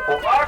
What?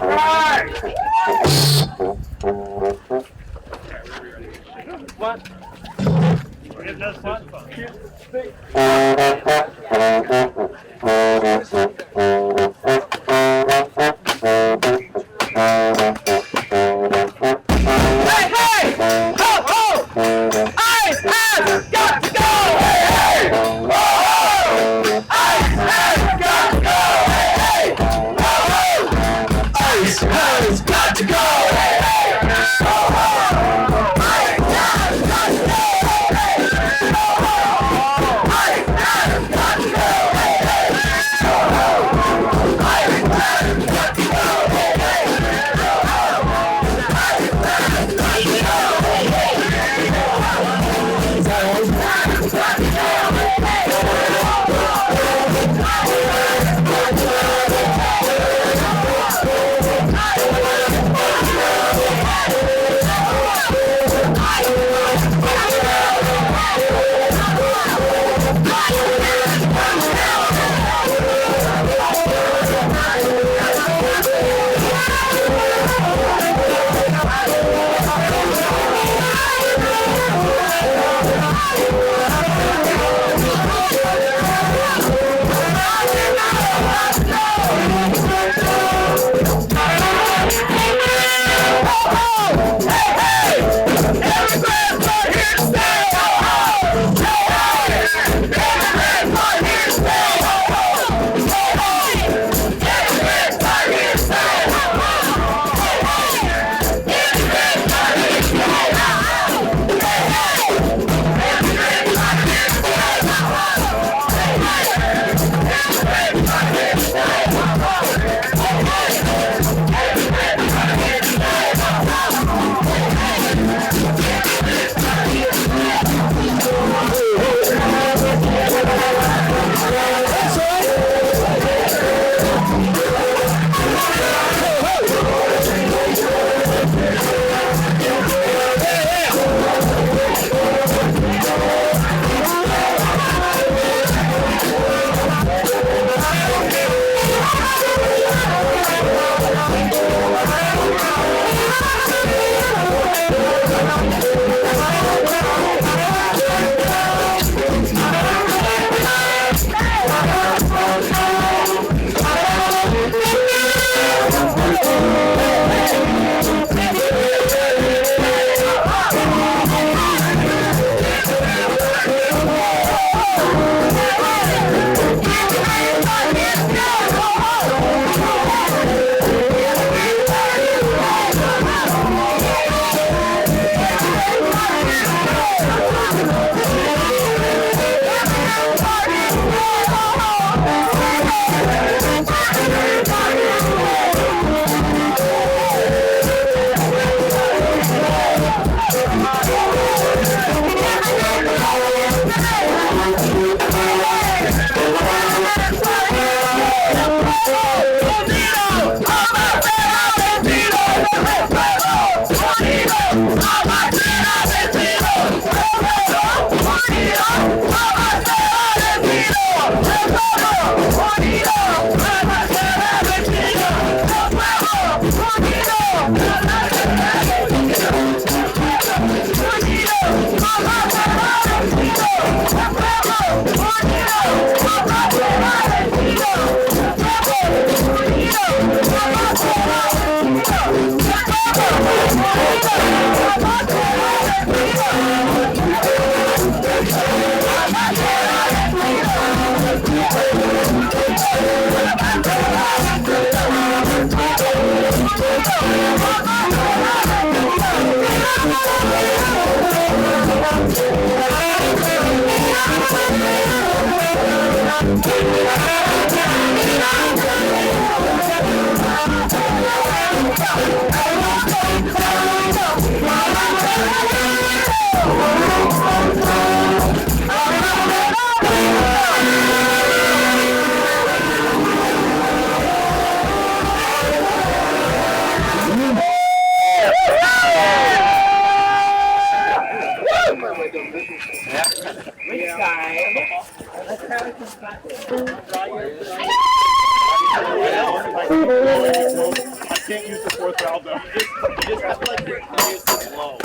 Bye. can't use the fourth valve though. You just have to like reduce it low.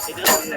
It doesn't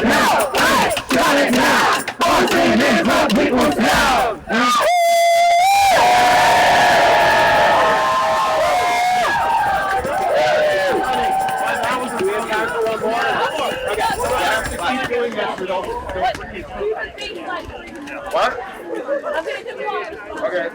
now, hey, got it now. All singing for people's town. What? Okay.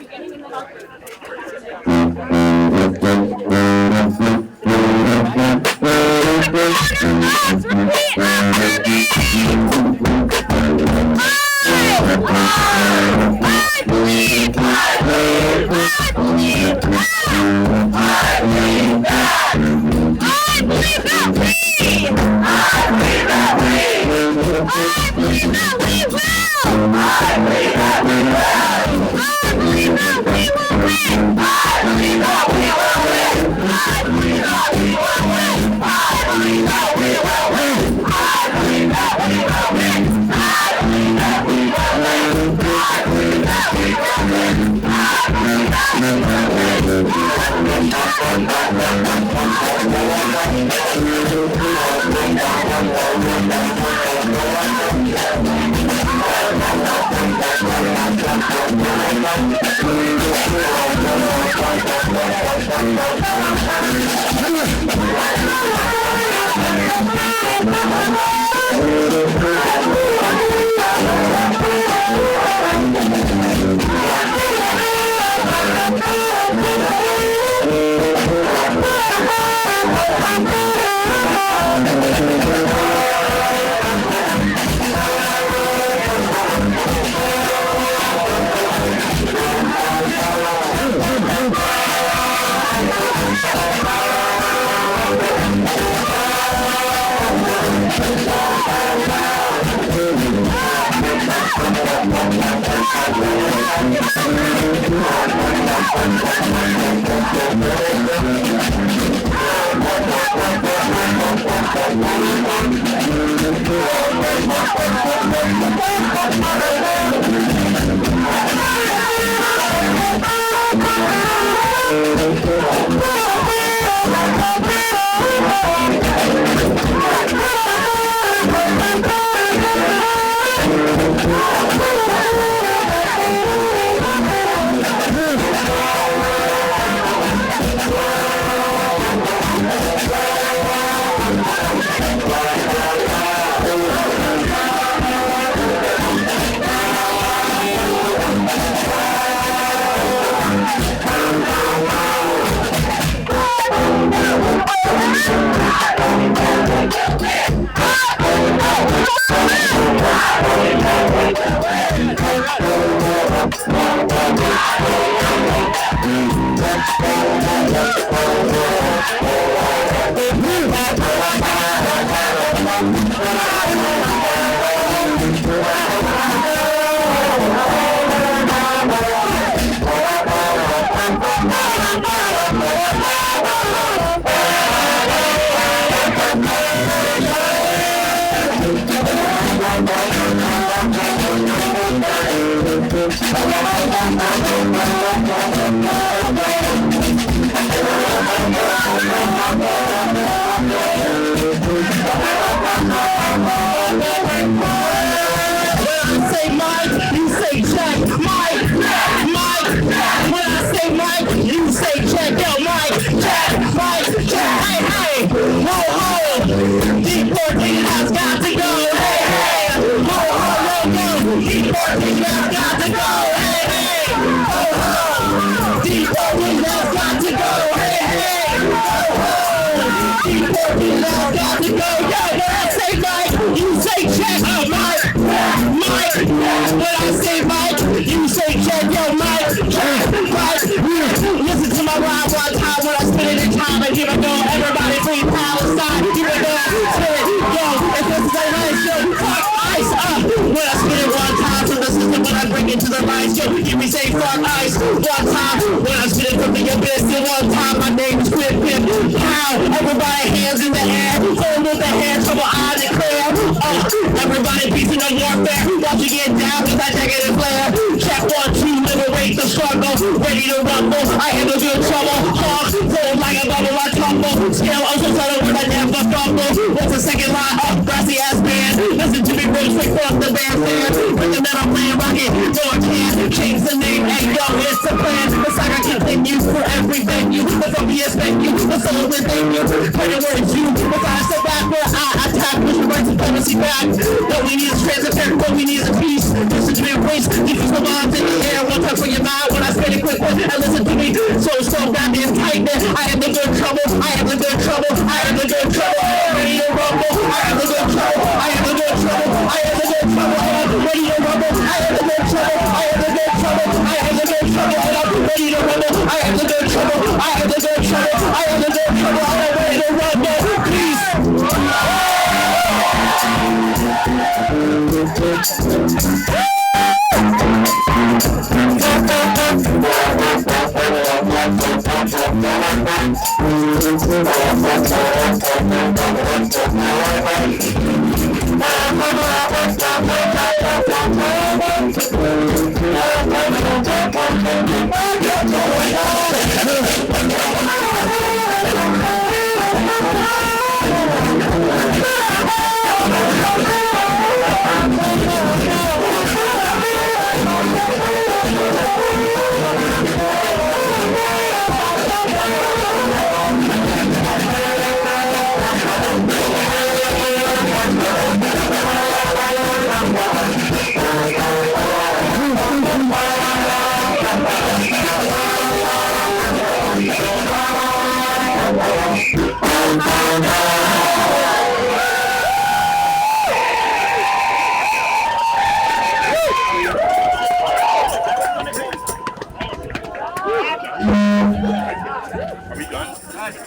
Everybody hands in the air, hold up the hands, trouble I declare. Everybody piecing of warfare. Watch you get down with that jacket and flare. Check 1, 2, liberate the struggle. Ready to rumble. I handle good trouble. Hawk, fold like a bubble, I tumble. Scale also subtle when I never fumble. What's the second line up? Grassy ass man. Listen to me, real quick, fuck the bandstand. With the metal plan, rocket, no I can't. Change the name, hey yo, it's the plan. The saga continues for every venue. The funkiest venue, the soul within you. Play the words you, if I step back where I attack, push the right supremacy back. What we need is transparent, what we need is a peace. Listen to me, waste, diffuse the bombs in the air. One touch for your mind when I spit it quick, and listen to me. So down and tight, I am the good trouble, I am the good trouble, I am the good trouble. Ready to rumble, I am the good trouble, I am the good trouble, I am the good trouble, I am ready to rumble, I am the good trouble, I am the good trouble, I am the good trouble, I am ready to rumble, I am the good trouble, I am the good trouble, I am the good trouble, I am ready to rumble. Peace.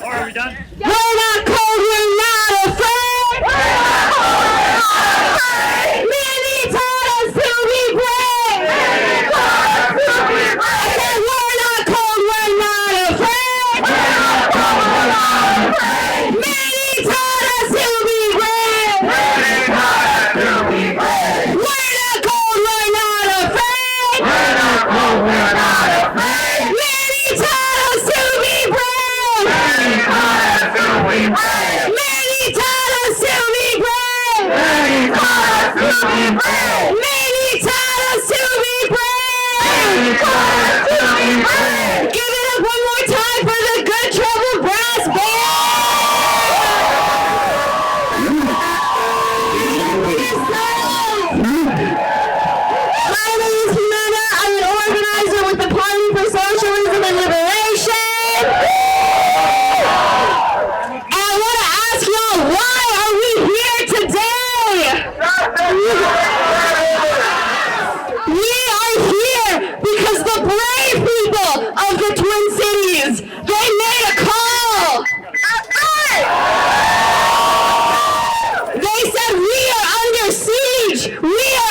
Are we done? We're not cold, we're not afraid. Many taught us to be brave. I said we're not cold, we're not afraid. Many taught us to be brave. We're not cold, we're not afraid. Many taught us to be brave. Many taught us to be brave. Many taught us to be brave. Give it up one more time for the Good Trouble Brass Band. My name is Jimena. I'm an organizer with the Party for Socialism and Liberation. I want to ask y'all, why are we here today? We are here because the brave people of the Twin Cities, they made a call. They said we are under siege. We are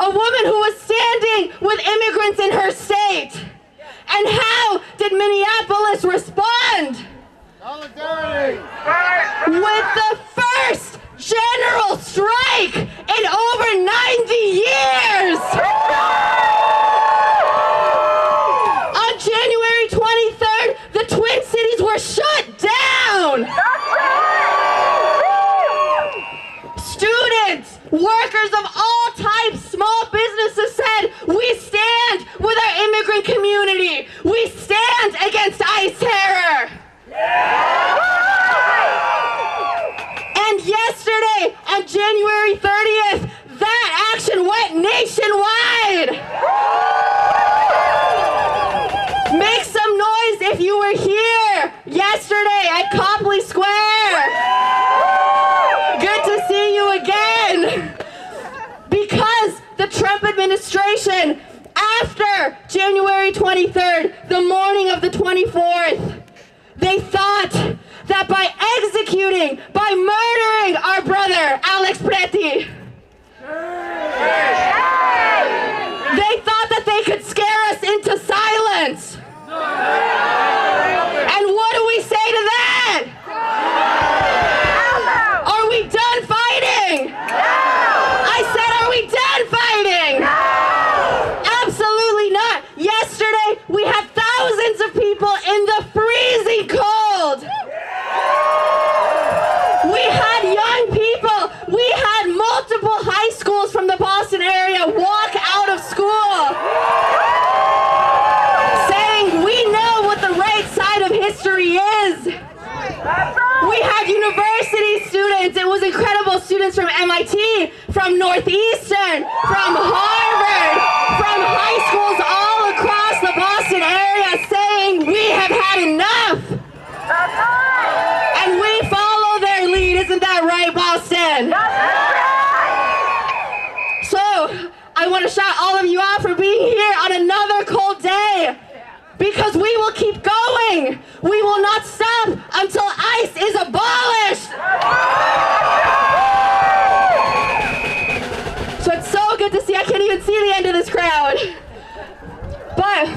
A woman who was standing with immigrants in her state. And how did Minneapolis respond? Solidarity! With the first general strike in over 90 years! On January 23rd, the Twin Cities were shut down! Students, workers of all types, small businesses said, we stand with our immigrant community. We stand against ICE terror. And yesterday, on January 30th, that action went nationwide. Make some noise if you were here yesterday at Copley Square. Good to see you again. Because the Trump administration, after January 23rd, the morning of the 24th, they thought that by executing, by murdering our brother, Alex Preti, they thought that they could scare us into silence. And what do we say to that? Are we done fighting? I said, are we done fighting? Absolutely not. Yesterday, we had thousands of people in the freezing cold. We had young people. We had multiple high schools from the Boston area walk out of school saying, we know what the right side of history is. We had university students. It was incredible. Students from MIT, from Northeastern, from Harvard, from high schools all across the Boston area saying, we have had enough. And we follow their lead. Isn't that right, Boston? So, I want to shout all of you out for being here on another cold day. Because we will keep going. We will not stop until ICE is abolished. So it's so good to see. I can't even see the end of this crowd. But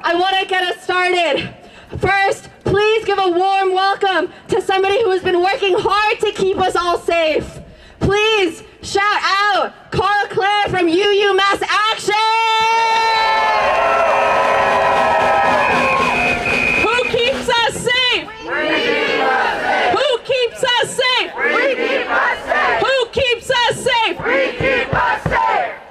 I want to get us started. First, please give a warm welcome to somebody who has been working hard to keep us all safe. Please shout out Carl Clare from UU Mass Action! Who keeps us safe? Who keeps us safe? Who keeps us safe?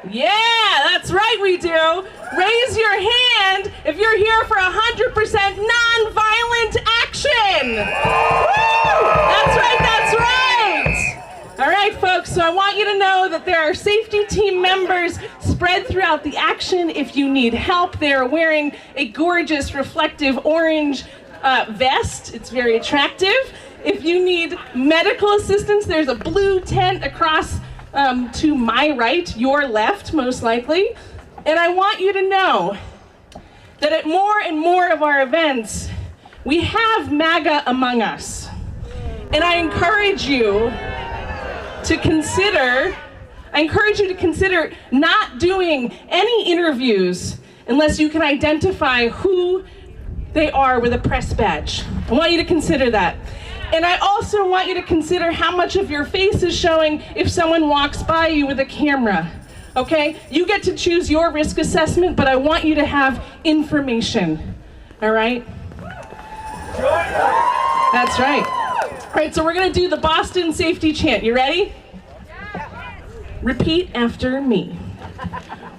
Yeah, that's right, we do. Raise your hand if you're here for 100% non-violent action. That's right, that's right. All right, folks, so I want you to know that there are safety team members spread throughout the action. If you need help, they're wearing a gorgeous reflective orange vest. It's very attractive. If you need medical assistance, there's a blue tent across to my right, your left, most likely. And I want you to know that at more and more of our events, we have MAGA among us. And I encourage you to consider not doing any interviews unless you can identify who they are with a press badge. I want you to consider that. And I also want you to consider how much of your face is showing if someone walks by you with a camera. Okay? You get to choose your risk assessment, but I want you to have information. All right? That's right. All right, so we're going to do the Boston safety chant. You ready? Repeat after me.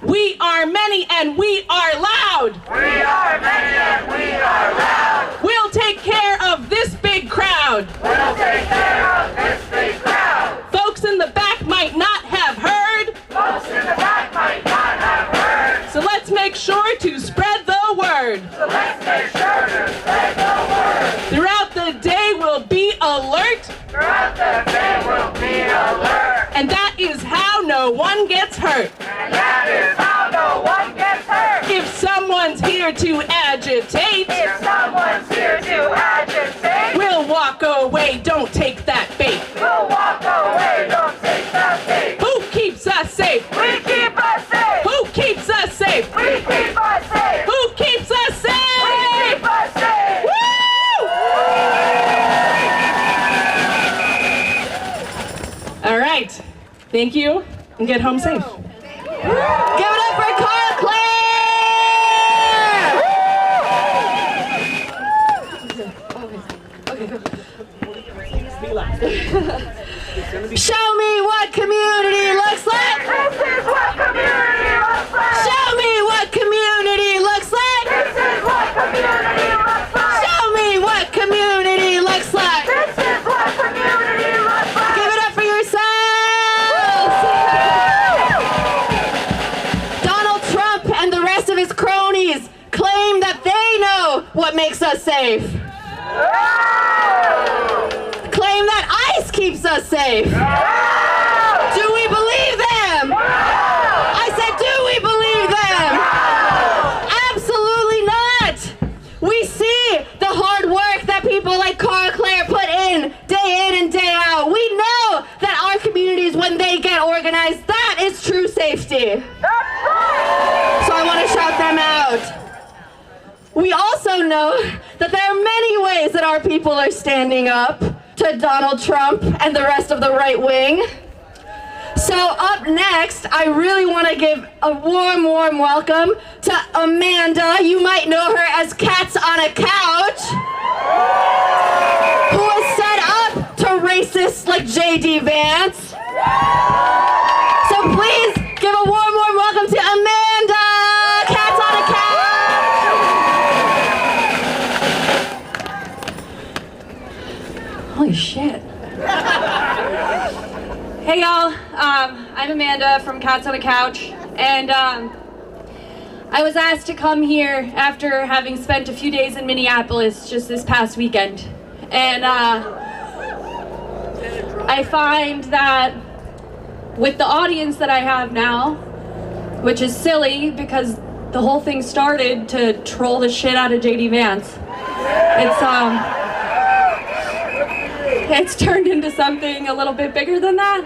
We are many and we are loud. We are many and we are loud. We'll take care of this big crowd. We'll take care of this big crowd. Folks in the back might not have heard. Folks in the back might not have heard. So let's make sure to spread the word. So let's make sure to spread the word. Throughout the day we'll be alert. Throughout the day we'll be alert. And that is how no one gets hurt. And that is how no one gets hurt. If someone's here to agitate, If someone's here to agitate, we'll walk away, don't take that bait. we'll walk away, don't take that bait. Who keeps us safe? We keep us safe. All right. Thank you, and get home safe. Give it up for Carl Clare! Show me what community looks like! This is what community looks like. Show me what community looks like! This is what community looks like. Show me what community looks like! This is what community looks like. Give it up for yourselves! Donald Trump and the rest of his cronies claim that they know what makes us safe. Claim that ICE keeps us safe. Do we believe them? I said, do we believe them? Absolutely not. We see the hard work that people like Carl Clare put in and day out. We know that our communities, when they get organized, that is true safety. So I want to shout them out. We also know that there are many ways that our people are standing up to Donald Trump and the rest of the right wing. So up next, I really want to give a warm welcome to Amanda. You might know her as Cats on a Couch, who was set up to racists like J.D. Vance. So please give a warm welcome to Amanda, Cats on a Couch. Holy shit. Hey y'all, I'm Amanda from Cats on a Couch, and I was asked to come here after having spent a few days in Minneapolis just this past weekend. And I find that with the audience that I have now, which is silly because the whole thing started to troll the shit out of JD Vance, it's turned into something a little bit bigger than that.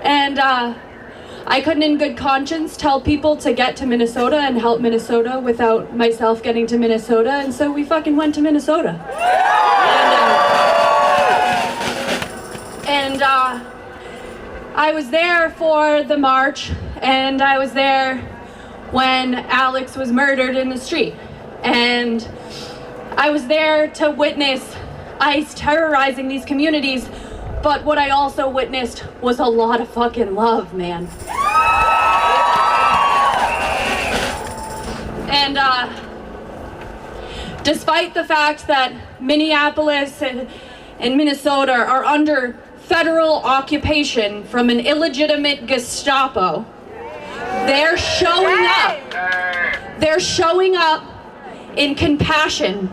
And I couldn't in good conscience tell people to get to Minnesota and help Minnesota without myself getting to Minnesota, and so we fucking went to Minnesota. And I was there for the march, and I was there when Alex was murdered in the street. And I was there to witness ICE terrorizing these communities, but what I also witnessed was a lot of fucking love, man. And despite the fact that Minneapolis and Minnesota are under federal occupation from an illegitimate Gestapo, they're showing up. They're showing up in compassion,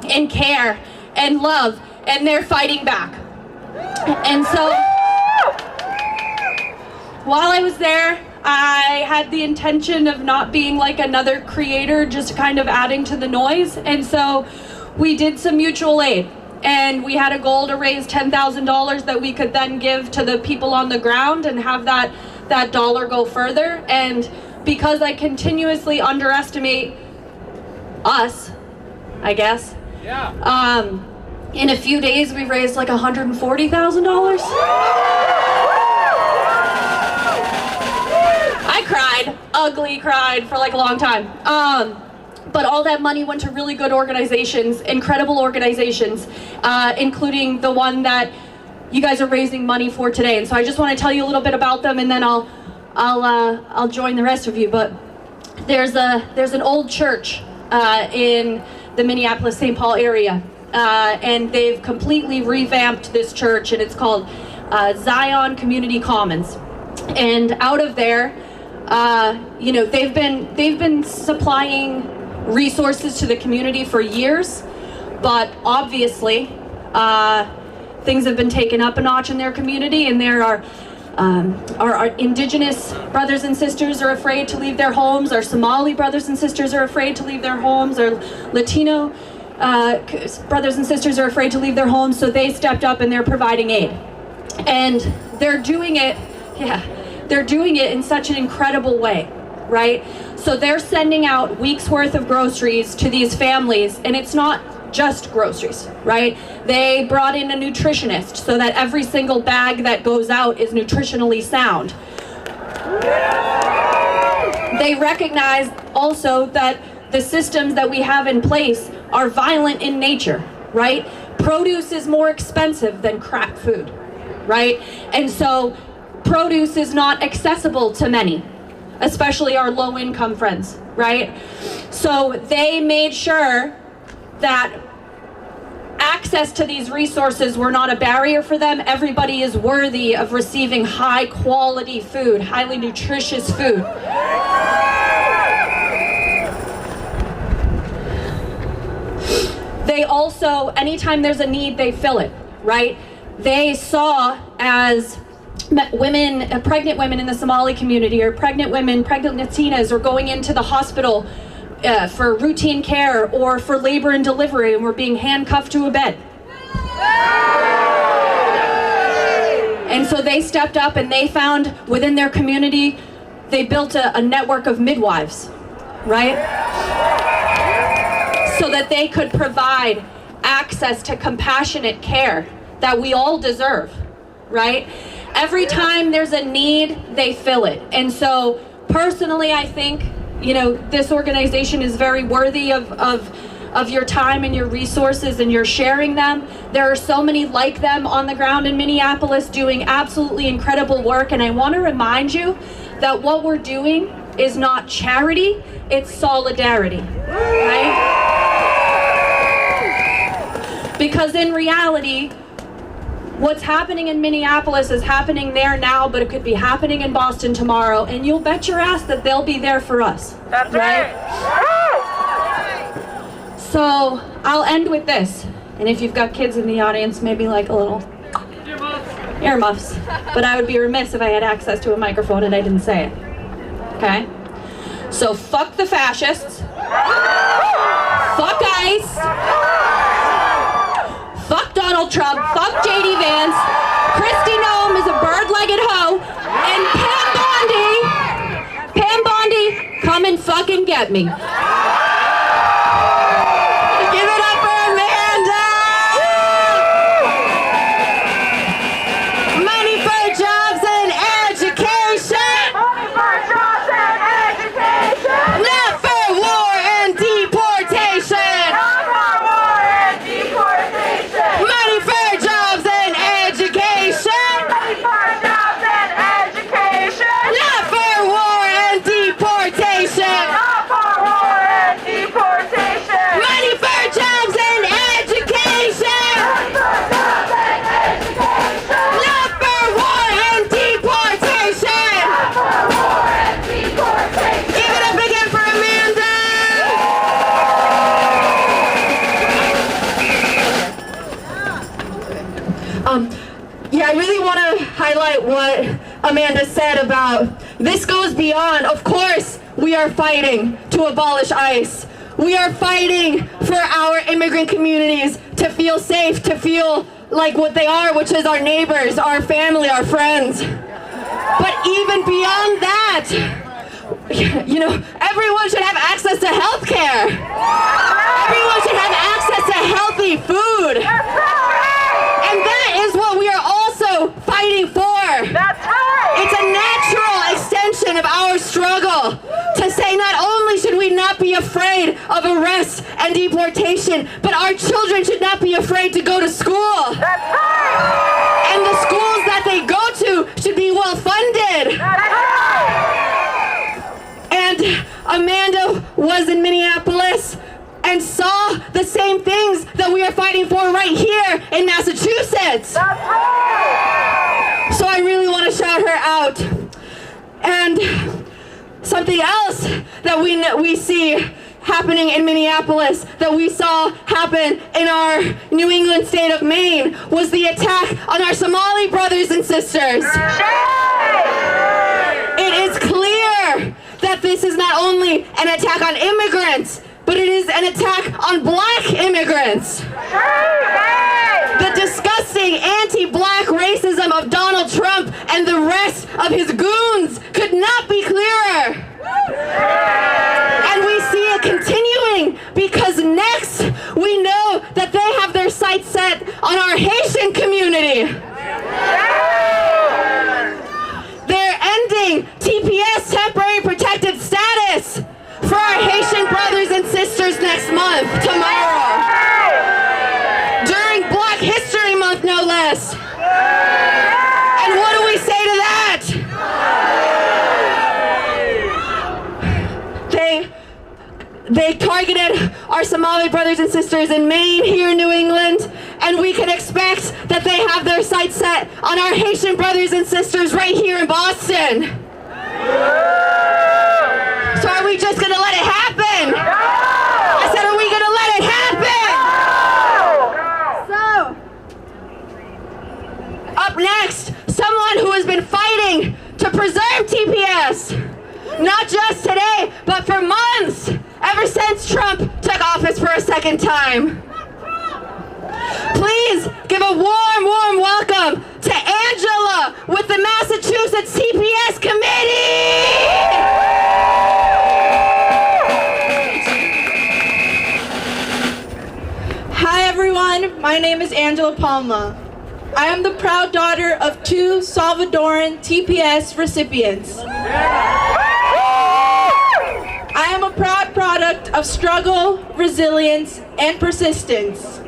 in care, and love, and they're fighting back. And so, while I was there, I had the intention of not being like another creator, just kind of adding to the noise. And so, we did some mutual aid, and we had a goal to raise $10,000 that we could then give to the people on the ground and have that dollar go further. And because I continuously underestimate us, I guess. Yeah. In a few days, we raised like $140,000. I cried, ugly cried for like a long time. But all that money went to really good organizations, incredible organizations, including the one that you guys are raising money for today. And so I just want to tell you a little bit about them, and then I'll join the rest of you. But there's an old church in the Minneapolis-St. Paul area, and they've completely revamped this church, and it's called Zion Community Commons. And out of there, they've been supplying resources to the community for years, but obviously things have been taken up a notch in their community, and there are our indigenous brothers and sisters are afraid to leave their homes. Our Somali brothers and sisters are afraid to leave their homes. Our Latino brothers and sisters are afraid to leave their homes, so they stepped up and they're providing aid. And they're doing it in such an incredible way, right? So they're sending out weeks worth of groceries to these families, and it's not just groceries, right? They brought in a nutritionist so that every single bag that goes out is nutritionally sound. They recognize also that the systems that we have in place are violent in nature, right? Produce is more expensive than crap food, right? And so produce is not accessible to many, especially our low-income friends, right? So they made sure that access to these resources were not a barrier for them. Everybody is worthy of receiving high-quality food, highly nutritious food. They also, anytime there's a need, they fill it, right? They saw as women, pregnant women in the Somali community, or pregnant women, pregnant Latinas, or going into the hospital for routine care or for labor and delivery, and were being handcuffed to a bed. And so they stepped up and they found within their community, they built a network of midwives, right? So that they could provide access to compassionate care that we all deserve, right? Every time there's a need, they fill it. And so personally, I think, you know, this organization is very worthy of your time and your resources, and you're sharing them. There are so many like them on the ground in Minneapolis doing absolutely incredible work. And I want to remind you that what we're doing is not charity, it's solidarity, right? Because in reality, what's happening in Minneapolis is happening there now, but it could be happening in Boston tomorrow, and you'll bet your ass that they'll be there for us. That's right? So I'll end with this, and if you've got kids in the audience, maybe like a little earmuffs. But I would be remiss if I had access to a microphone and I didn't say it. Okay? So fuck the fascists. Fuck ICE. Fuck Donald Trump, fuck J.D. Vance, Kristi Noem is a bird-legged hoe, and Pam Bondi, come and fucking get me. Give it up for Amanda! Money for jobs and education! Money for jobs and education! Not for war and deportation! Not for war and deportation! Money for jobs and education! Money for jobs and education! Not for war and deportation! Not for war and deportation! Money for jobs and education! Money for jobs and education! Not for war and deportation! Not for war and deportation! Give it up again for Amanda! Yeah, I really want to highlight what Amanda said about this goes beyond. Of course, we are fighting to abolish ICE. We are fighting for our immigrant communities to feel safe, to feel like what they are, which is our neighbors, our family, our friends. But even beyond that, you know, everyone should have access to health care. Everyone should have access to healthy food. And that is what we are also fighting for. That's right! It's a natural extension of our struggle to say not only should we not be afraid of arrest and deportation, but our children should not be afraid to go to school. That's right! And the schools that they go to should be well funded. That's right! And Amanda was in Minneapolis and saw the same things that we are fighting for right here in Massachusetts. That's right! So I really want to shout her out. And something else that we see happening in Minneapolis, that we saw happen in our New England state of Maine, was the attack on our Somali brothers and sisters. It is clear that this is not only an attack on immigrants, but it is an attack on black immigrants. The disgusting anti-black racism of Donald Trump and the rest of his goons could not be clearer. And we see it continuing because next we know sisters next month, tomorrow. During Black History Month, no less. And what do we say to that? They targeted our Somali brothers and sisters in Maine, here in New England, and we can expect that they have their sights set on our Haitian brothers and sisters right here in Boston. So are we just gonna let it happen? I said, are we gonna let it happen? So, up next, someone who has been fighting to preserve TPS, not just today, but for months, ever since Trump took office for a second time. Please give a warm, warm welcome to Angela with the Massachusetts TPS Committee! Hi everyone, my name is Angela Palma. I am the proud daughter of 2 Salvadoran TPS recipients. I am a proud product of struggle, resilience, and persistence.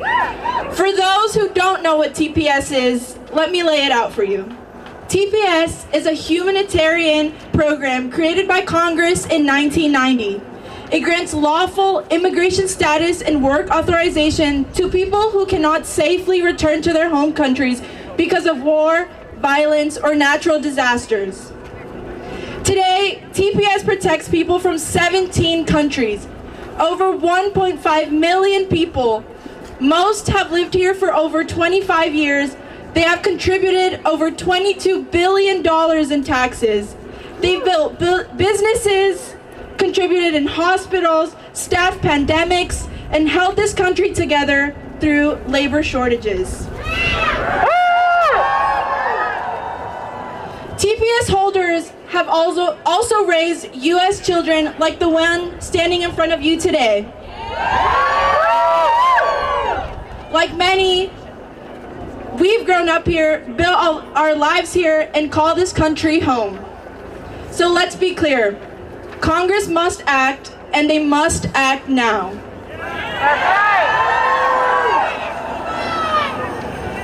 For those who don't know what TPS is, let me lay it out for you. TPS is a humanitarian program created by Congress in 1990. It grants lawful immigration status and work authorization to people who cannot safely return to their home countries because of war, violence, or natural disasters. Today, TPS protects people from 17 countries, over 1.5 million people. Most have lived here for over 25 years. They have contributed over $22 billion in taxes. They've built businesses, contributed in hospitals, staffed pandemics, and held this country together through labor shortages. TPS holders have also raised U.S. children like the one standing in front of you today. Like many, we've grown up here, built our lives here, and call this country home. So let's be clear. Congress must act, and they must act now.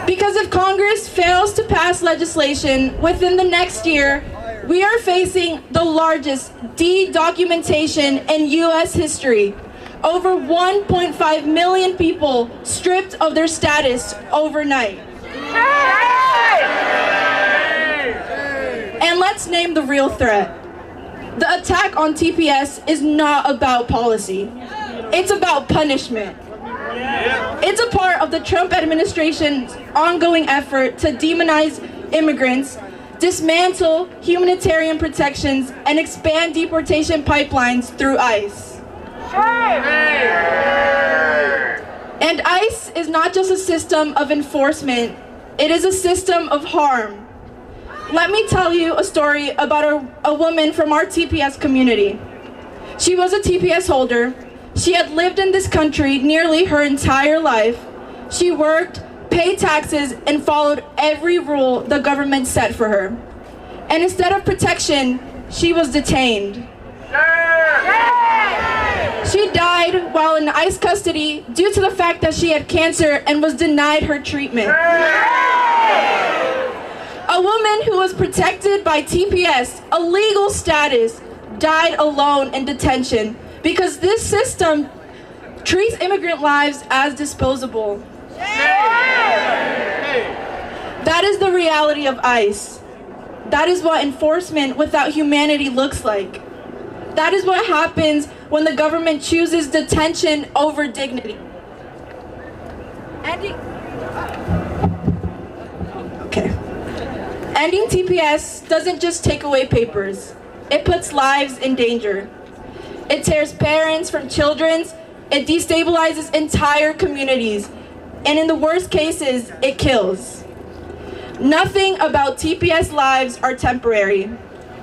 Because if Congress fails to pass legislation within the next year, we are facing the largest de-documentation in U.S. history. Over 1.5 million people stripped of their status overnight. And let's name the real threat. The attack on TPS is not about policy. It's about punishment. It's a part of the Trump administration's ongoing effort to demonize immigrants, dismantle humanitarian protections, and expand deportation pipelines through ICE. And ICE is not just a system of enforcement, it is a system of harm. Let me tell you a story about a woman from our TPS community. She was a TPS holder. She had lived in this country nearly her entire life. She worked, paid taxes, and followed every rule the government set for her. And instead of protection, she was detained. She died while in ICE custody due to the fact that she had cancer and was denied her treatment. A woman who was protected by TPS, a legal status, died alone in detention because this system treats immigrant lives as disposable. That is the reality of ICE. That is what enforcement without humanity looks like. That is what happens when the government chooses detention over dignity. Ending TPS doesn't just take away papers. It puts lives in danger. It tears parents from children. It destabilizes entire communities. And in the worst cases, it kills. Nothing about TPS lives are temporary.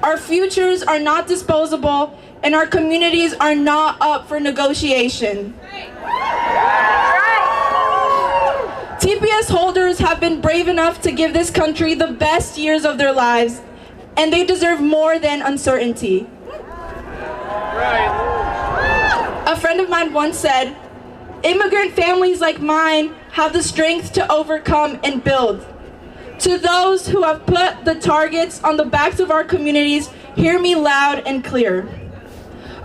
Our futures are not disposable, and our communities are not up for negotiation. TPS holders have been brave enough to give this country the best years of their lives, and they deserve more than uncertainty. A friend of mine once said, "Immigrant families like mine have the strength to overcome and build." To those who have put the targets on the backs of our communities, hear me loud and clear.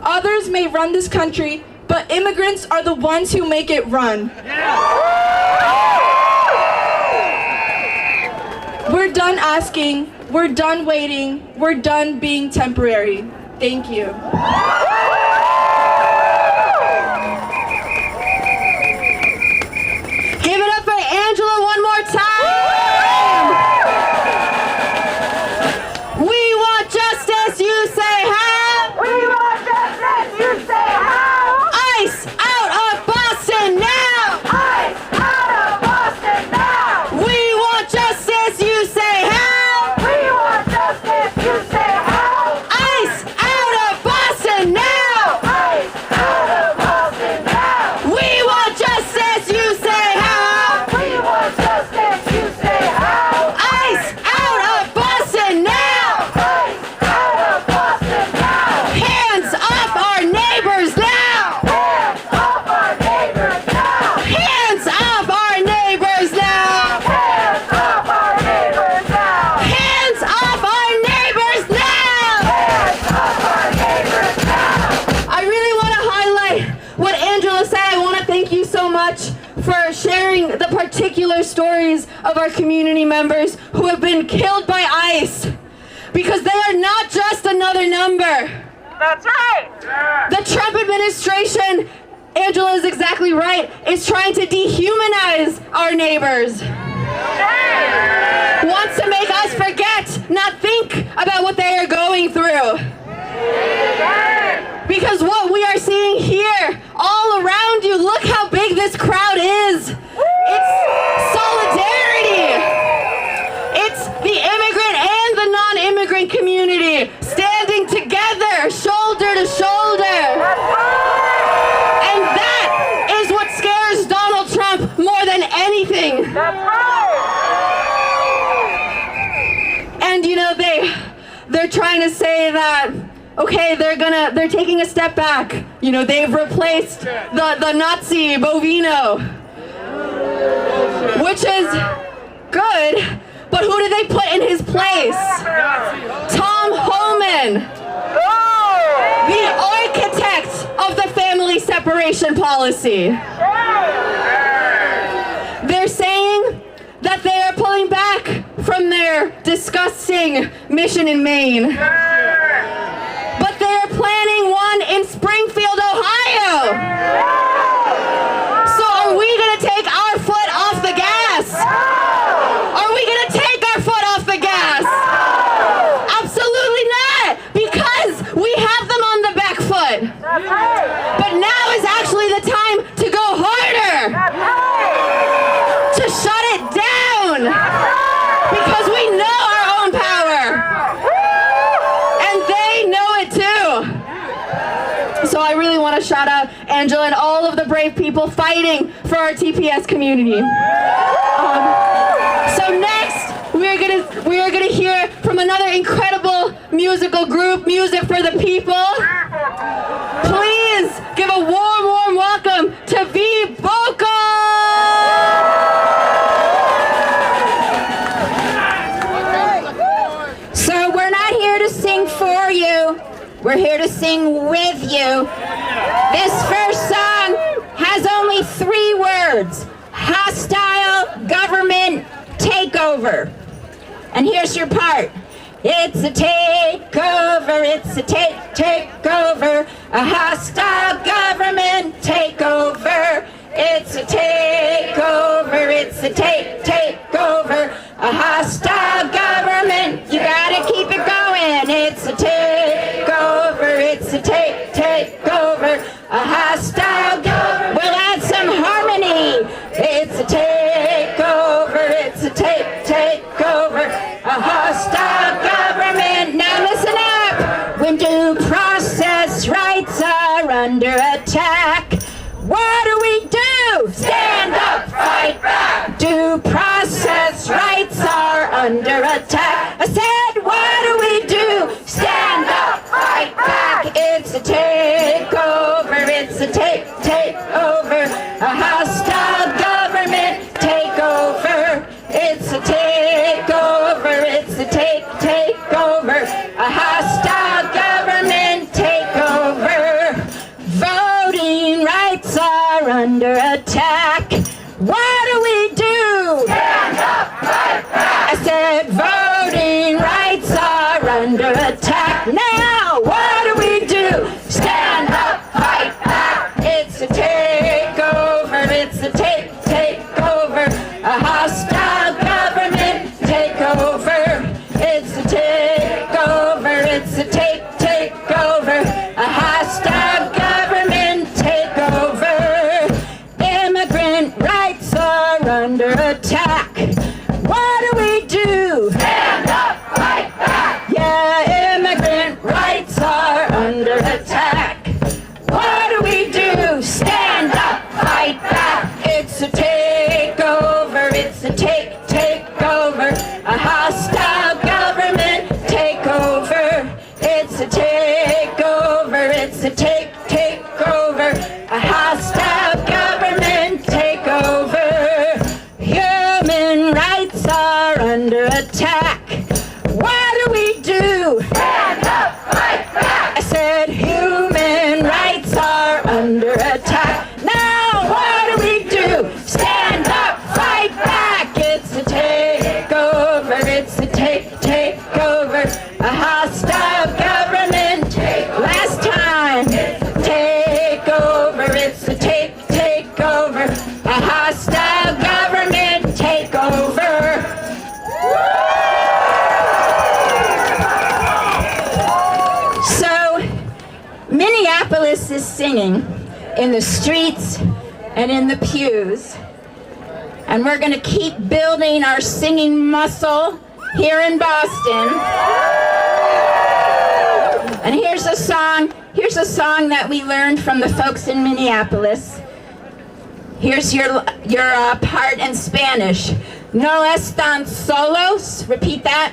Others may run this country, but immigrants are the ones who make it run. We're done asking, we're done waiting, we're done being temporary. Thank you. Give it up for Angela one more time. We want justice, you say how? We want justice, you say how? ICE out of Boston now. ICE out of Boston now. We want justice, you say how? We want justice, you say how? ICE out of Boston now. ICE out of Boston now. We want justice, you say how? We want justice, you say how? ICE out of Boston now. ICE out of Boston now. Hands off our neighbors now. Hands off our neighbors now. Hands off our neighbors now. Hands off our neighbors now. Hands off our neighbors now. Hands off our neighbors now. I really want to highlight what Angela said. I want to thank you so much for sharing the particular stories of our community members who have been killed by ICE, because they are not just another number. That's right. The Trump administration, Angela is exactly right, is trying to dehumanize our neighbors. Wants to make us forget, not think about what they are going through. Because what we are seeing here, all around you, look how big this crowd is. It's solidarity. It's the immigrant and the non-immigrant community standing together, shoulder to shoulder. And that is what scares Donald Trump more than anything. That's right. And you know, they're trying to say that, okay, they're taking a step back. You know, they've replaced the Nazi Bovino, which is good, but who did they put in his place? Tom Homan, the architect of the family separation policy. They're saying that they are pulling back from their disgusting mission in Maine. But they are planning one in Springfield, Ohio. So are we going to take our foot off the gas? Are we going to take our foot off the gas? Absolutely not, because we have them on the back foot. But now is actually the time to go harder, to shut it down, because we know our own power. And they know it too. So I really want to shout out Angela and all of the brave people fighting for our TPS community. So next, we are gonna hear from another incredible musical group, Music for the People. Please give a warm welcome to V Vocal. So we're not here to sing for you, we're here to sing with you. This first song has only 3 words: hostile government takeover. And here's your part. It's a takeover, it's a takeover, a hostile government takeover. It's a takeover, it's a takeover, a hostile government. You gotta keep it going. It's a takeover, it's a takeover, a hostile government. We'll add some harmony. It's a takeover, it's a takeover, a hostile government. Now listen up. When due process rights are under attack, what do we do? Stand up, fight back. Due process rights are under attack. practice singing in the streets and in the pews. And we're going to keep building our singing muscle here in Boston. And here's a song that we learned from the folks in Minneapolis. Here's your part in Spanish. No están solos. Repeat that.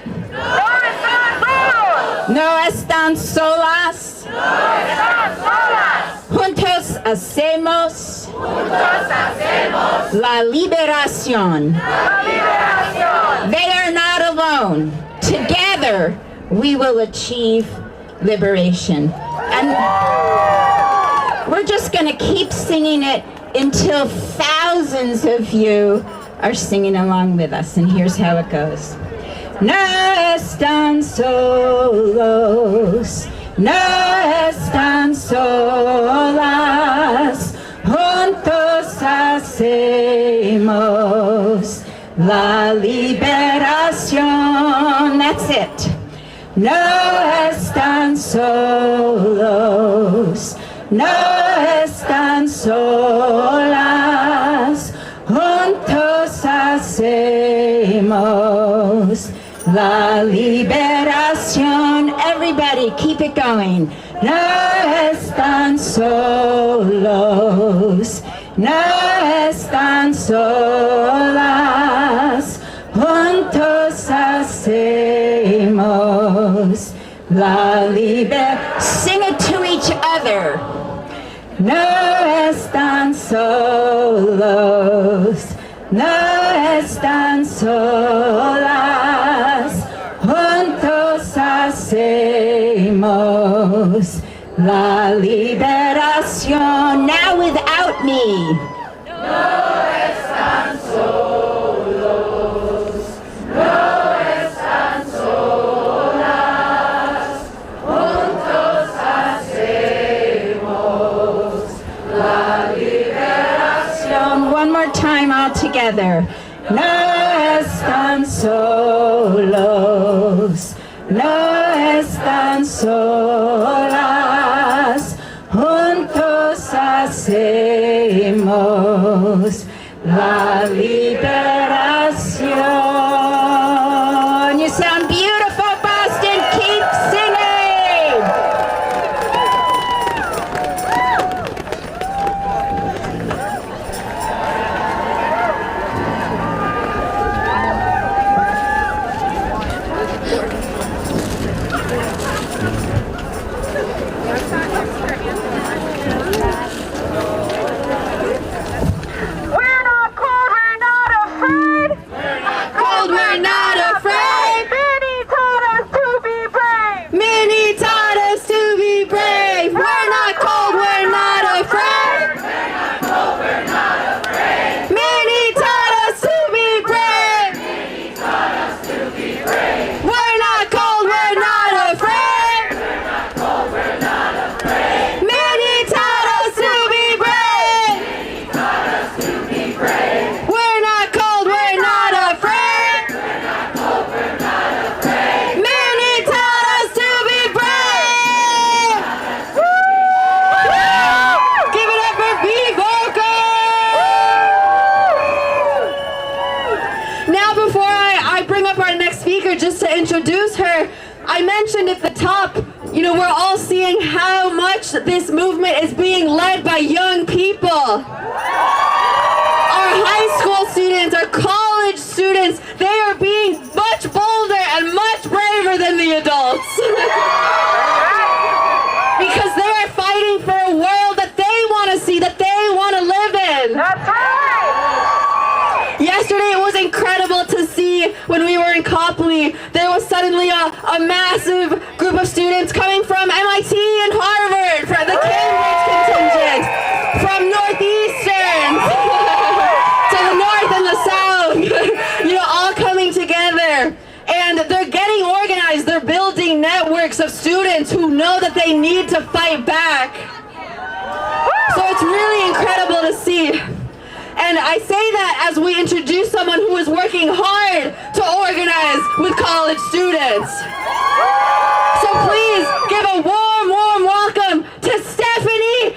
No están solas. Juntos hacemos la liberación. They are not alone. Together we will achieve liberation. And we're just going to keep singing it until thousands of you are singing along with us. And here's how it goes. No están solos, no están solas, juntos hacemos la liberación. That's it. No están solos, no están solas, juntos hacemos la liberación. Everybody, keep it going. No están solos, no están solas, juntos hacemos la liberación. Sing it to each other. No están solos, no están solas, juntos hacemos la liberación. Now without me. No están solos, no están solas, juntos hacemos la liberación. One more time all together. No están solos, no están solas, juntos hacemos la liberación. You sound beautiful, Boston. Keep singing. We're not cold, we're not afraid. Cold, we're not afraid. Many taught us to be brave. Many taught us to be brave. We're not cold, we're not afraid. Many taught us to be brave. We're not cold, we're not afraid. Many taught us to be brave. We're not cold, we're not afraid. Many taught us to be brave. Give it up for B Vocal. Now before I bring up our next speaker, just to introduce her, I mentioned at the top, we're all seeing how much this movement is being led by young people. Our high school students, our college students, they are being much bolder and much braver than the adults. Because they are fighting for a world that they want to see, that they want to live in. That's right. Yesterday it was incredible to see when we were in Copley. There was suddenly a massive group of students coming from MIT and Harvard, from the Cambridge contingent, from Northeastern to the north and the south, all coming together. And they're getting organized. They're building networks of students who know that they need to fight back. So it's really incredible to see. And I say that as we introduce someone who is working hard to organize with college students. So please give a warm welcome to Stephanie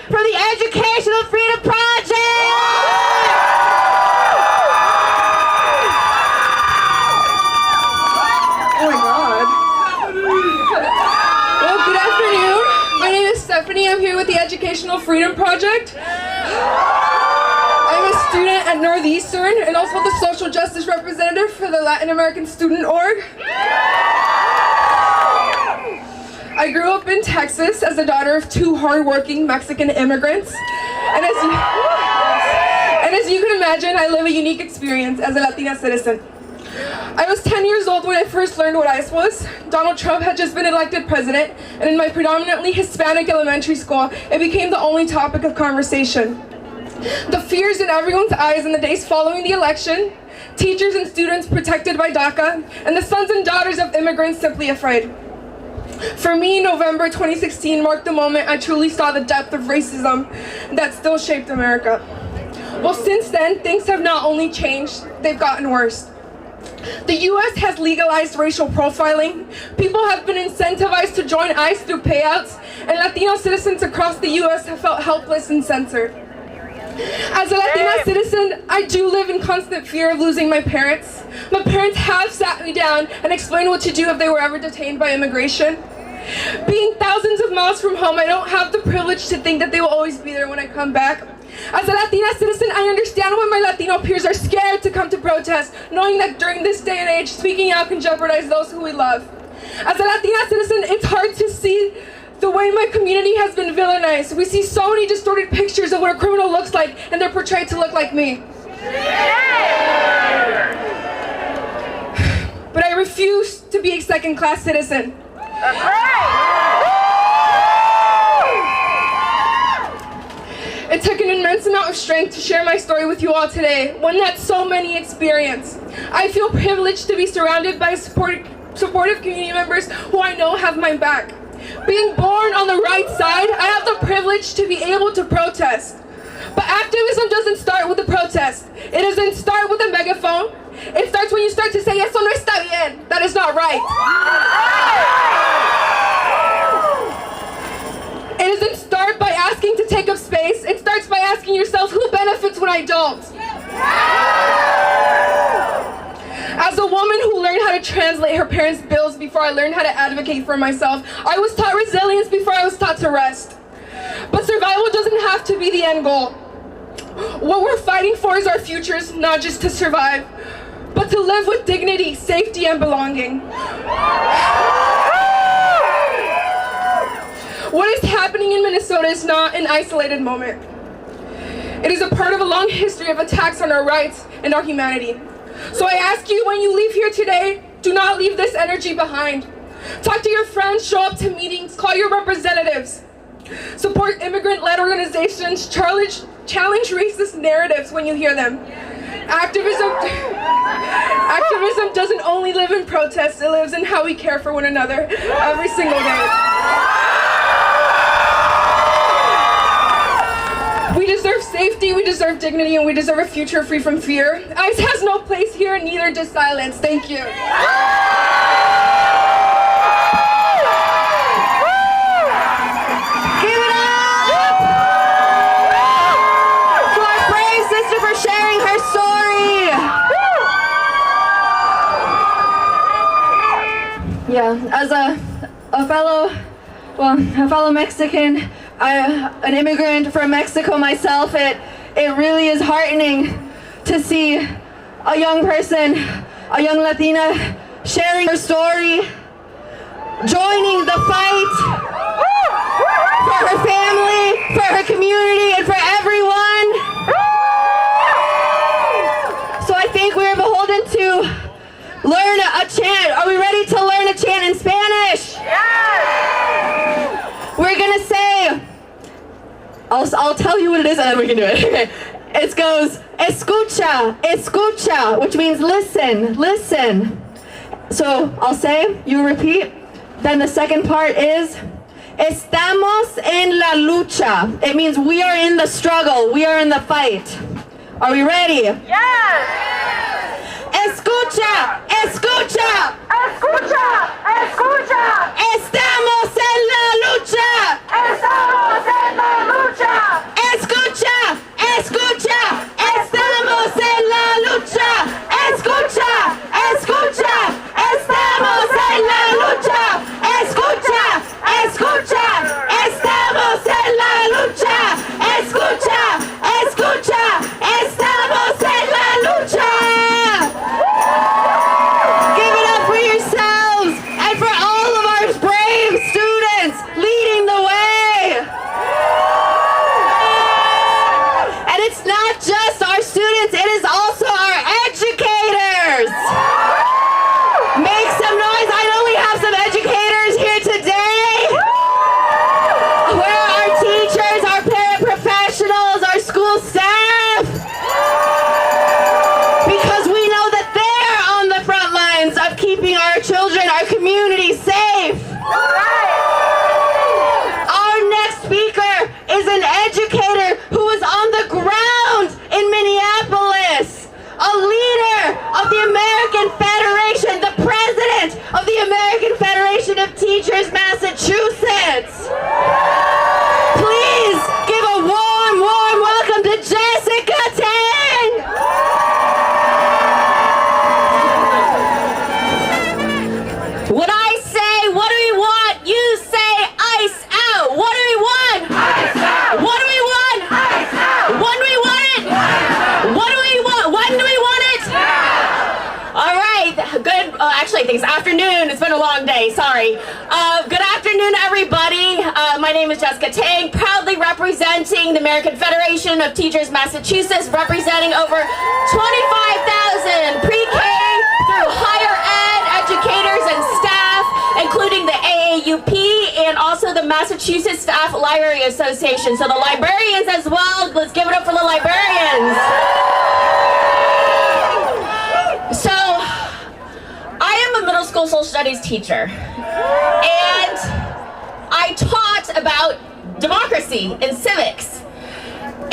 Stephanie. I'm here with the Educational Freedom Project. I'm a student at Northeastern and also the social justice representative for the Latin American Student Org. I grew up in Texas as the daughter of two hardworking Mexican immigrants. And as you can imagine, I live a unique experience as a Latina citizen. I was 10 years old when I first learned what ICE was. Donald Trump had just been elected president, and in my predominantly Hispanic elementary school, it became the only topic of conversation. The fears in everyone's eyes in the days following the election, teachers and students protected by DACA, and the sons and daughters of immigrants simply afraid. For me, November 2016 marked the moment I truly saw the depth of racism that still shaped America. Well, since then, things have not only changed, they've gotten worse. The US has legalized racial profiling, people have been incentivized to join ICE through payouts, and Latino citizens across the US have felt helpless and censored. As a Latina citizen, I do live in constant fear of losing my parents. My parents have sat me down and explained what to do if they were ever detained by immigration. Being thousands of miles from home, I don't have the privilege to think that they will always be there when I come back. As a Latina citizen, I understand why my Latino peers are scared to come to protest, knowing that during this day and age, speaking out can jeopardize those who we love. As a Latina citizen, it's hard to see the way my community has been villainized. We see so many distorted pictures of what a criminal looks like, and they're portrayed to look like me. But I refuse to be a second-class citizen. That's right! It took an immense amount of strength to share my story with you all today, one that so many experience. I feel privileged to be surrounded by supportive community members who I know have my back. Being born on the right side, I have the privilege to be able to protest. But activism doesn't start with a protest. It doesn't start with a megaphone. It starts when you start to say, eso no está bien. That is not right. It doesn't start by asking to take up space. It starts by asking yourself, who benefits when I don't? As a woman who learned how to translate her parents' bills before I learned how to advocate for myself, I was taught resilience before I was taught to rest. But survival doesn't have to be the end goal. What we're fighting for is our futures, not just to survive, but to live with dignity, safety, and belonging. What is happening in Minnesota is not an isolated moment. It is a part of a long history of attacks on our rights and our humanity. So I ask you, when you leave here today, do not leave this energy behind. Talk to your friends, show up to meetings, call your representatives. Support immigrant-led organizations, challenge racist narratives when you hear them. Activism doesn't only live in protest, it lives in how we care for one another every single day. We deserve safety, we deserve dignity, and we deserve a future free from fear. ICE has no place here, and neither does silence. Thank you. Give it up! To our brave sister for sharing her story. Yeah, as a fellow Mexican, an immigrant from Mexico myself, it really is heartening to see a young person, a young Latina, sharing her story, joining the fight for her family, for her community, and for everyone. So I think we're beholden to learn a chant. Are we ready to learn a chant in Spanish? We're gonna say, I'll tell you what it is and then we can do it. Okay. It goes, escucha, escucha, which means listen, listen. So I'll say, you repeat. Then the second part is, estamos en la lucha. It means we are in the struggle, we are in the fight. Are we ready? Yes! Escucha, escucha. Escucha! Escucha! Estamos en la lucha. Estamos en la lucha! Escucha, escucha. Estamos en la lucha. Escucha, escucha. Estamos en la lucha. Escucha, escucha. Estamos en Federation of Teachers, Massachusetts. Please give a warm welcome to Jessica Tang. When I say, what do we want? You say, ice out. What do we want? Ice out. What do we want? Ice out. When do we want it? What do we want? When do we want it? All right. Good. Actually, I think it's afternoon. It's been a long day. Sorry. Good afternoon, everybody. My name is Jessica Tang, proudly representing the American Federation of Teachers, Massachusetts, representing over 25,000 pre-K through higher ed educators and staff, including the AAUP and also the Massachusetts Staff Library Association. So the librarians as well. Let's give it up for the librarians. So, I am a middle school social studies teacher, and I taught about democracy and civics.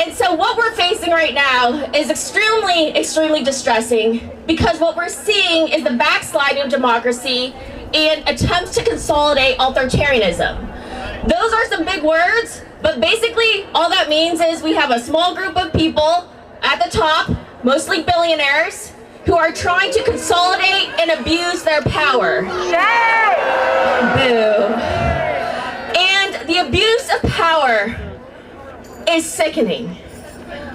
And so what we're facing right now is extremely distressing, because what we're seeing is the backsliding of democracy and attempts to consolidate authoritarianism. Those are some big words, but basically all that means is we have a small group of people at the top, mostly billionaires, who are trying to consolidate and abuse their power. Boo. And the abuse of power is sickening.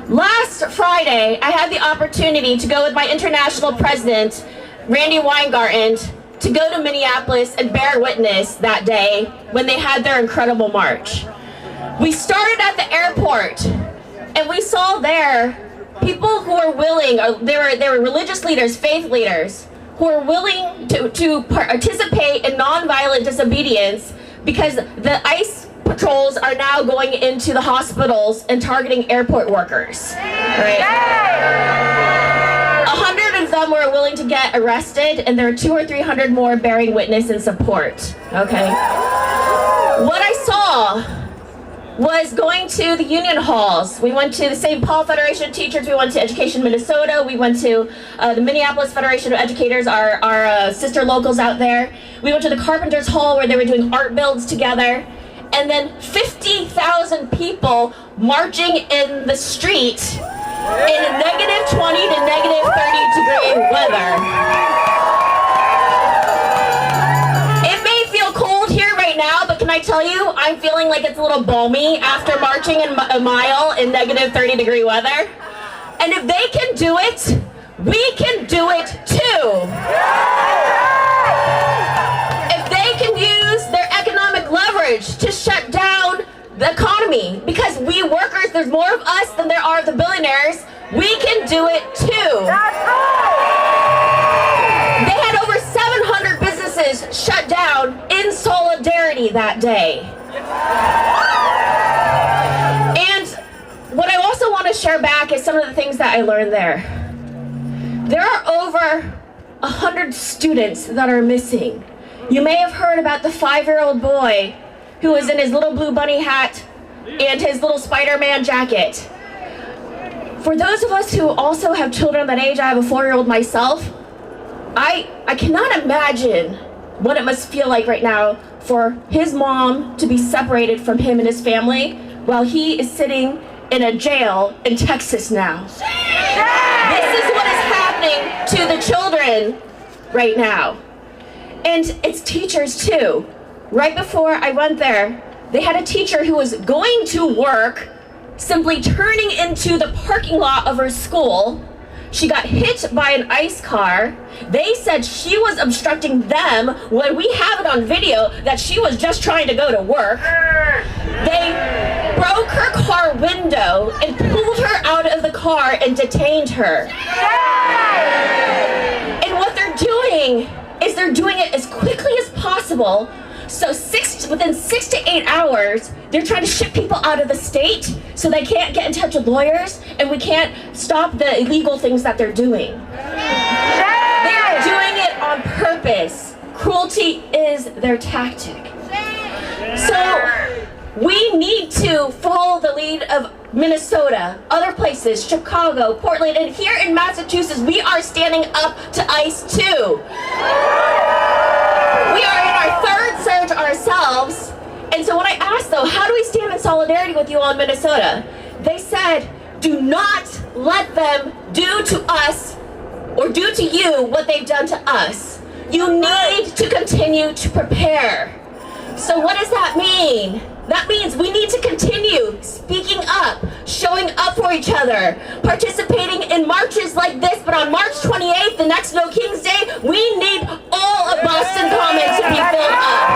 Last Friday, I had the opportunity to go with my international president, Randy Weingarten, to go to Minneapolis and bear witness that day when they had their incredible march. We started at the airport, and we saw there people who are willing, they were religious leaders, faith leaders, who are willing to participate in nonviolent disobedience, because the ICE patrols are now going into the hospitals and targeting airport workers. Right? 100 of them were willing to get arrested, and there are 200 or 300 more bearing witness in support. Okay. What I saw was going to the union halls. We went to the St. Paul Federation of Teachers, we went to Education Minnesota, we went to the Minneapolis Federation of Educators, our sister locals out there. We went to the Carpenters Hall where they were doing art builds together. And then 50,000 people marching in the street in negative 20 to negative 30 degree weather. It may feel cold here right now, but can I tell you, I'm feeling like it's a little balmy after marching in a mile in negative 30 degree weather. And if they can do it, we can do it too. If they can use their economic leverage to shut down the economy, because we workers, there's more of us than there are of the billionaires, we can do it too. They had over 700 businesses shut down in solidarity that day. And what I also want to share back is some of the things that I learned there. There are over 100 students that are missing. You may have heard about the 5-year-old boy who was in his little blue bunny hat and his little Spider-Man jacket. For those of us who also have children that age, I have a 4-year-old myself, I cannot imagine what it must feel like right now for his mom to be separated from him and his family while he is sitting in a jail in Texas now. This is what is happening to the children right now. And it's teachers too. Right before I went there, they had a teacher who was going to work, simply turning into the parking lot of her school. She got hit by an ICE car. They said she was obstructing them when we have it on video that she was just trying to go to work. They broke her car window and pulled her out of the car and detained her. And what they're doing is they're doing it as quickly as possible. So within 6 to 8 hours, they're trying to ship people out of the state so they can't get in touch with lawyers and we can't stop the illegal things that they're doing. They're doing it on purpose. Cruelty is their tactic. So we need to follow the lead of Minnesota, other places, Chicago, Portland, and here in Massachusetts, we are standing up to ICE too. We are in our 3rd in solidarity with you all in Minnesota. They said, do not let them do to us or do to you what they've done to us. You need to continue to prepare. So what does that mean? That means we need to continue speaking up, showing up for each other, participating in marches like this, but on March 28th, the next No Kings Day, we need all of Boston Commons to be filled up.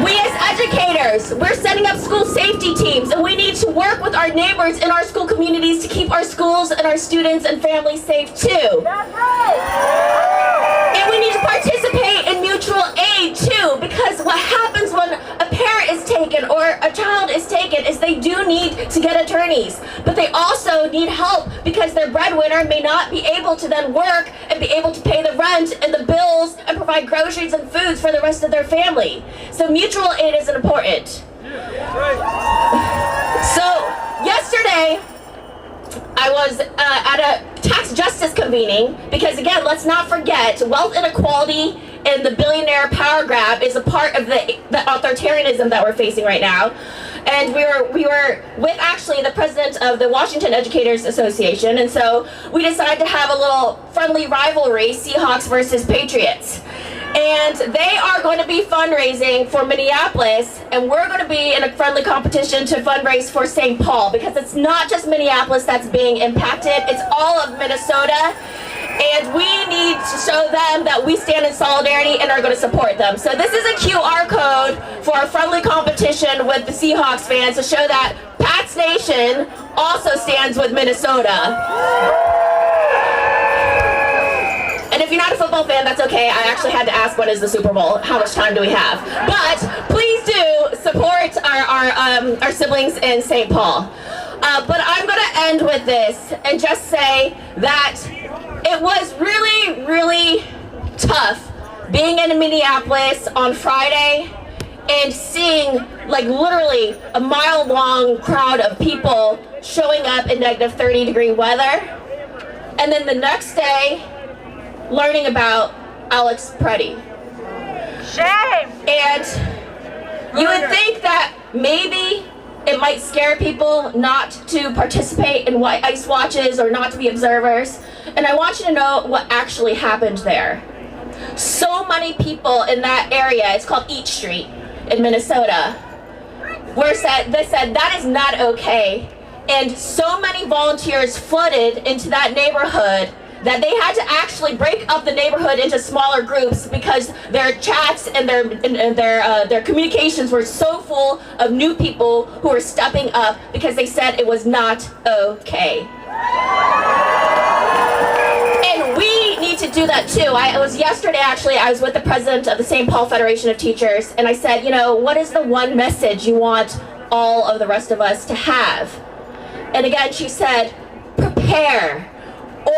We as educators, we're setting up school safety teams, and we need to work with our neighbors in our school communities to keep our schools and our students and families safe too. And we need to participate in mutual aid too, because what happens when a parent is taken or a child is taken is they do need to get attorneys, but they also need help because their breadwinner may not be able to then work and be able to pay the rent and the bills and provide groceries and foods for the rest of their family. So mutual aid is important. So yesterday, I was at a tax justice convening because, again, let's not forget, wealth inequality and the billionaire power grab is a part of the authoritarianism that we're facing right now. And we were with actually the president of the Washington Educators Association, and so we decided to have a little friendly rivalry, Seahawks versus Patriots. And they are going to be fundraising for Minneapolis, and we're going to be in a friendly competition to fundraise for St. Paul, because it's not just Minneapolis that's being impacted, it's all of Minnesota, and we need to show them that we stand in solidarity and are going to support them. So this is a QR code for a friendly competition with the Seahawks fans to show that Pats Nation also stands with Minnesota. And if you're not a football fan, that's okay. I actually had to ask, when is the Super Bowl? How much time do we have? But please do support our siblings in St. Paul. But I'm going to end with this and just say that it was really, really tough being in Minneapolis on Friday and seeing like literally a mile-long crowd of people showing up in negative 30-degree weather. And then the next day, learning about Alex Preddy. Shame! And you would think that maybe it might scare people not to participate in ice watches or not to be observers. And I want you to know what actually happened there. So many people in that area, it's called Eat Street in Minnesota, they said that is not okay. And so many volunteers flooded into that neighborhood that they had to actually break up the neighborhood into smaller groups because their chats and their communications were so full of new people who were stepping up because they said it was not okay. And we need to do that too. It was yesterday actually, I was with the president of the St. Paul Federation of Teachers, and I said, you know, what is the one message you want all of the rest of us to have? And again, she said, prepare.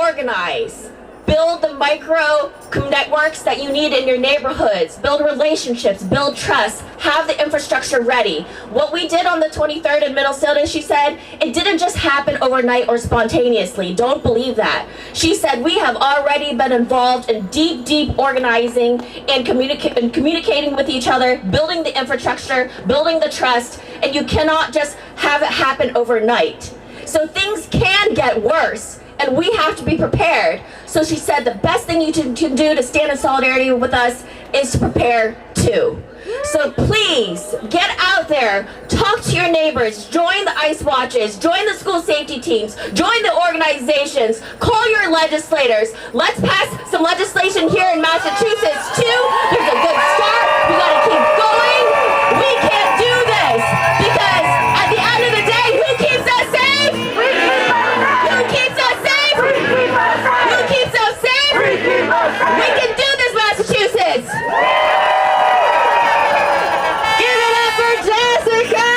Organize, build the micro networks that you need in your neighborhoods, build relationships, build trust, have the infrastructure ready. What we did on the 23rd in Minnesota, she said, it didn't just happen overnight or spontaneously. Don't believe that. She said, we have already been involved in deep organizing and communicating with each other, building the infrastructure, building the trust, and you cannot just have it happen overnight. So things can get worse, and we have to be prepared. So she said the best thing you can do to stand in solidarity with us is to prepare too. So please, get out there, talk to your neighbors, join the ice watches, join the school safety teams, join the organizations, call your legislators. Let's pass some legislation here in Massachusetts too. There's a good start. We gotta keep going. We can't do this because at the end of the day, who keeps us safe? Who keeps us safe? Who keeps us safe? We can do this, Massachusetts. Give it up for Jessica!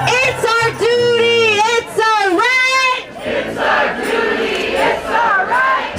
It's our duty, it's our right! It's our duty, it's our right!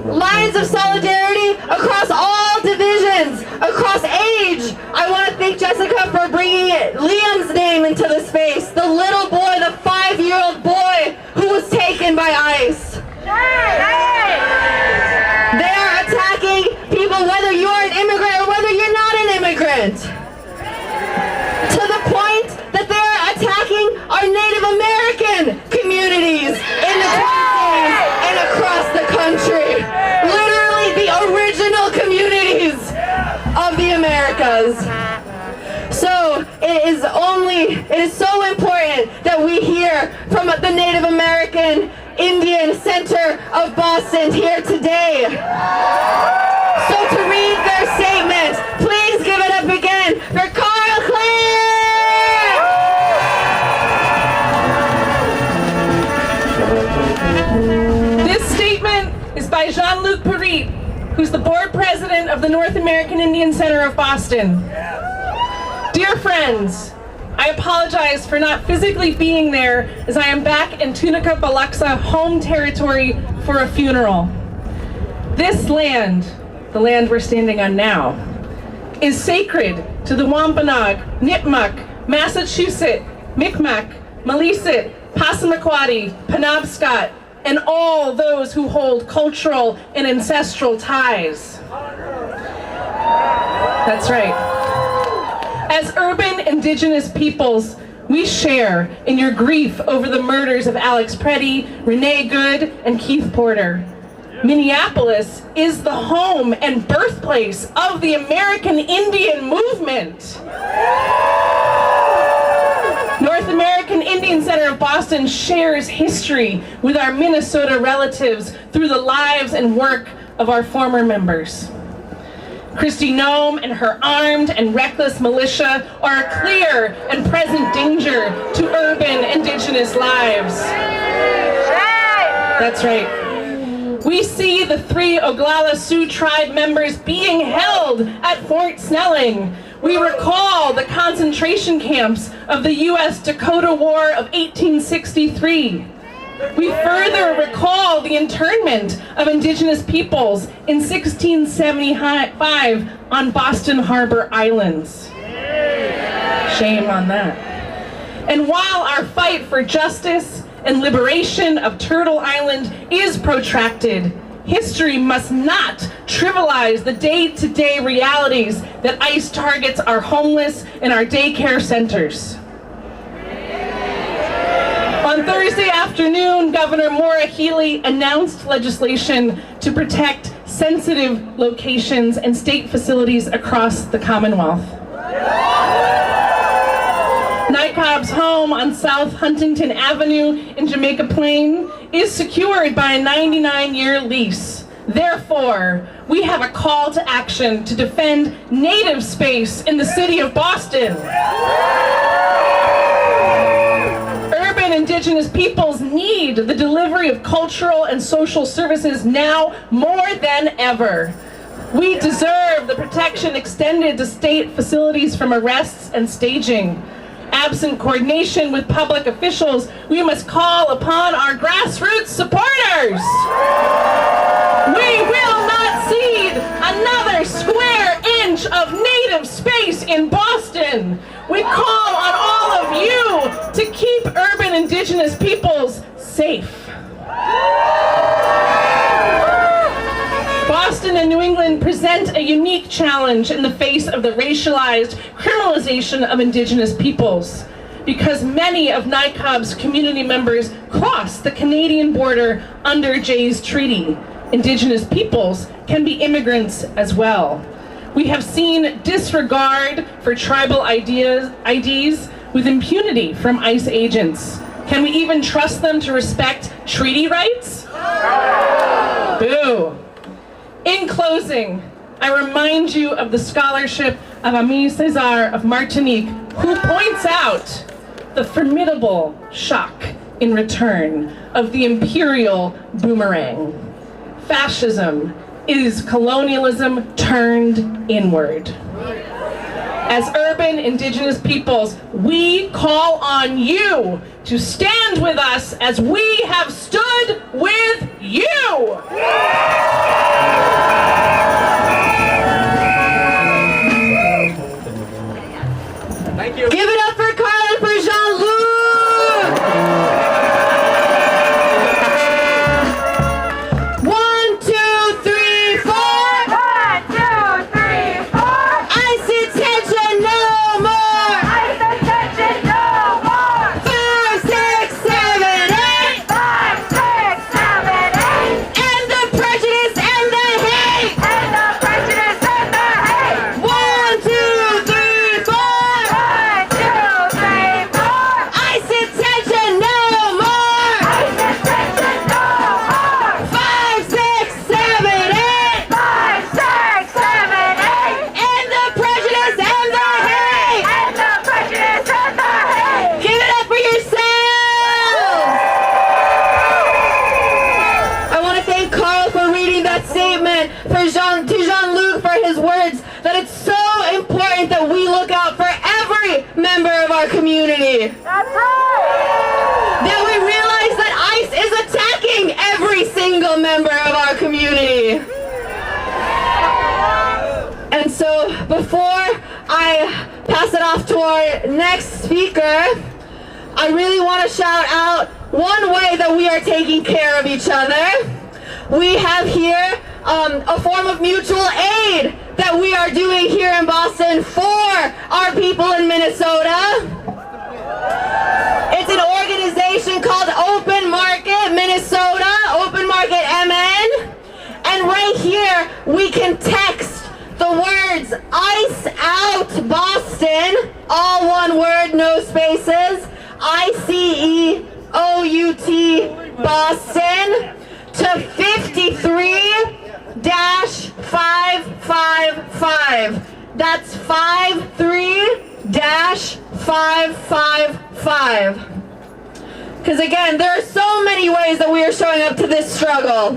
lines of solidarity across all divisions, across age. I want to thank Jessica for bringing Liam's name into the space, the little boy, the 5-year-old boy who was taken by ICE. They are attacking people whether you're an immigrant or whether you're not an immigrant. To the point that they are attacking our Native American communities in the Twin Cities and across the country. Literally the original communities of the Americas. So it is so important that we hear from the Native American Indian Center of Boston here today. So to read their statement, please give it up again for Carl Clare! This statement is by Jean-Luc Parit, who's the board president of the North American Indian Center of Boston. Dear friends, I apologize for not physically being there as I am back in Tunica Biloxi home territory for a funeral. This land, the land we're standing on now, is sacred to the Wampanoag, Nipmuc, Massachusetts, Mi'kmaq, Maliseet, Passamaquoddy, Penobscot, and all those who hold cultural and ancestral ties. That's right. As urban indigenous peoples, we share in your grief over the murders of Alex Preddy, Renee Good, and Keith Porter. Minneapolis is the home and birthplace of the American Indian movement. North American Indian Center of Boston shares history with our Minnesota relatives through the lives and work of our former members. Kristi Noem and her armed and reckless militia are a clear and present danger to urban indigenous lives. That's right. We see the 3 Oglala Sioux tribe members being held at Fort Snelling. We recall the concentration camps of the U.S. Dakota War of 1863. We further recall the internment of indigenous peoples in 1675 on Boston Harbor Islands. Shame on that. And while our fight for justice and liberation of Turtle Island is protracted, history must not trivialize the day-to-day realities that ICE targets our homeless and our daycare centers. On Thursday afternoon, Governor Maura Healey announced legislation to protect sensitive locations and state facilities across the Commonwealth. NICOB's home on South Huntington Avenue in Jamaica Plain is secured by a 99-year lease. Therefore, we have a call to action to defend native space in the city of Boston. Urban indigenous peoples need the delivery of cultural and social services now more than ever. We deserve the protection extended to state facilities from arrests and staging. Absent coordination with public officials, we must call upon our grassroots supporters. We will not cede another square inch of native space in Boston. We call on all of you to keep urban indigenous peoples safe. Boston and New England present a unique challenge in the face of the racialized criminalization of indigenous peoples, because many of NICOB's community members cross the Canadian border under Jay's Treaty. Indigenous peoples can be immigrants as well. We have seen disregard for tribal IDs with impunity from ICE agents. Can we even trust them to respect treaty rights? Boo. In closing, I remind you of the scholarship of Aimé Césaire of Martinique, who points out the formidable shock in return of the imperial boomerang. Fascism is colonialism turned inward. As urban Indigenous peoples, we call on you to stand with us as we have stood with you. Thank you. Give it up for Carla and for Jean-Luc! 1, 2, 3, 4. 1, 2, 3, 4. Ice attention no more. Ice attention no more. 5, 6, 7, 8. 5, 6, 7, 8. End the prejudice and the hate. End the prejudice and the hate. 1, 2, 3, 4. 1, 2, 3, 4. Ice attention no more. Ice attention no more. 5, 6, 7, 8. 5, 6, 7, 8. End the prejudice and the hate. End the prejudice and the hate. Give it up for yourselves! I want to thank Carl for reading that statement, to Jean-Luc for his words, that it's so important that we look out for every member of our community. That's right. That we realize that ICE is attacking every single member of our community. And so before I pass it off to our next speaker, I really want to shout out one way that we are taking care of each other. We have here a form of mutual aid that we are doing here in Boston for our people in Minnesota. It's an organization called Open Market Minnesota, Open Market MN. And right here, we can text the words ICE out Boston, all one word, no spaces, ICEOUT Boston, to 53-555. That's 53-555. Because again, there are so many ways that we are showing up to this struggle.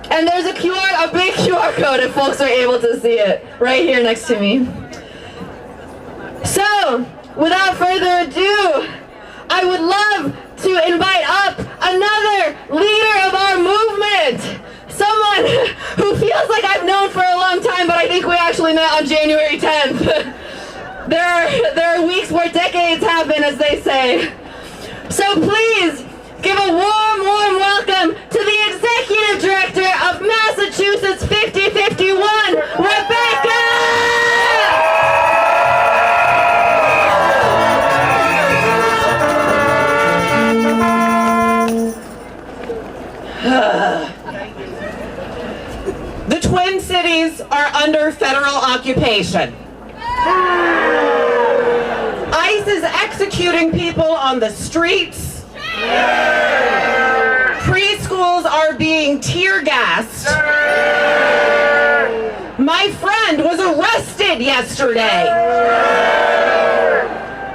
And there's a big QR code if folks are able to see it, right here next to me. So, without further ado, I would love to invite up another leader of our movement. Someone who feels like I've known for a long time, but I think we actually met on January 10th. There are weeks where decades happen, as they say. So please, give a warm welcome to the Executive Director of Massachusetts 5051, Rebecca! The Twin Cities are under federal occupation. ICE is executing people on the streets. Preschools are being tear gassed. My friend was arrested yesterday.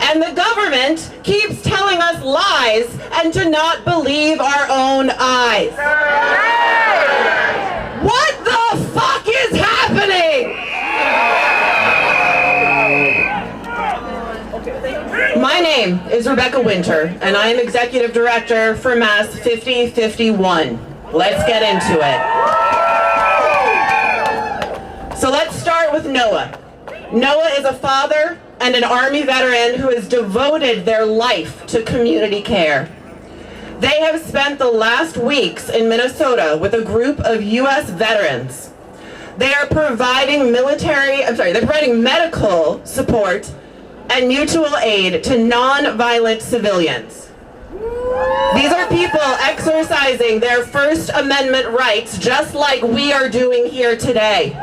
And the government keeps telling us lies and to not believe our own eyes. What the fuck is happening? My name is Rebecca Winter, and I am Executive Director for Mass 5051. Let's get into it. So let's start with Noah. Noah is a father and an Army veteran who has devoted their life to community care. They have spent the last weeks in Minnesota with a group of U.S. veterans. They are providing medical support and mutual aid to non-violent civilians. These are people exercising their First Amendment rights just like we are doing here today.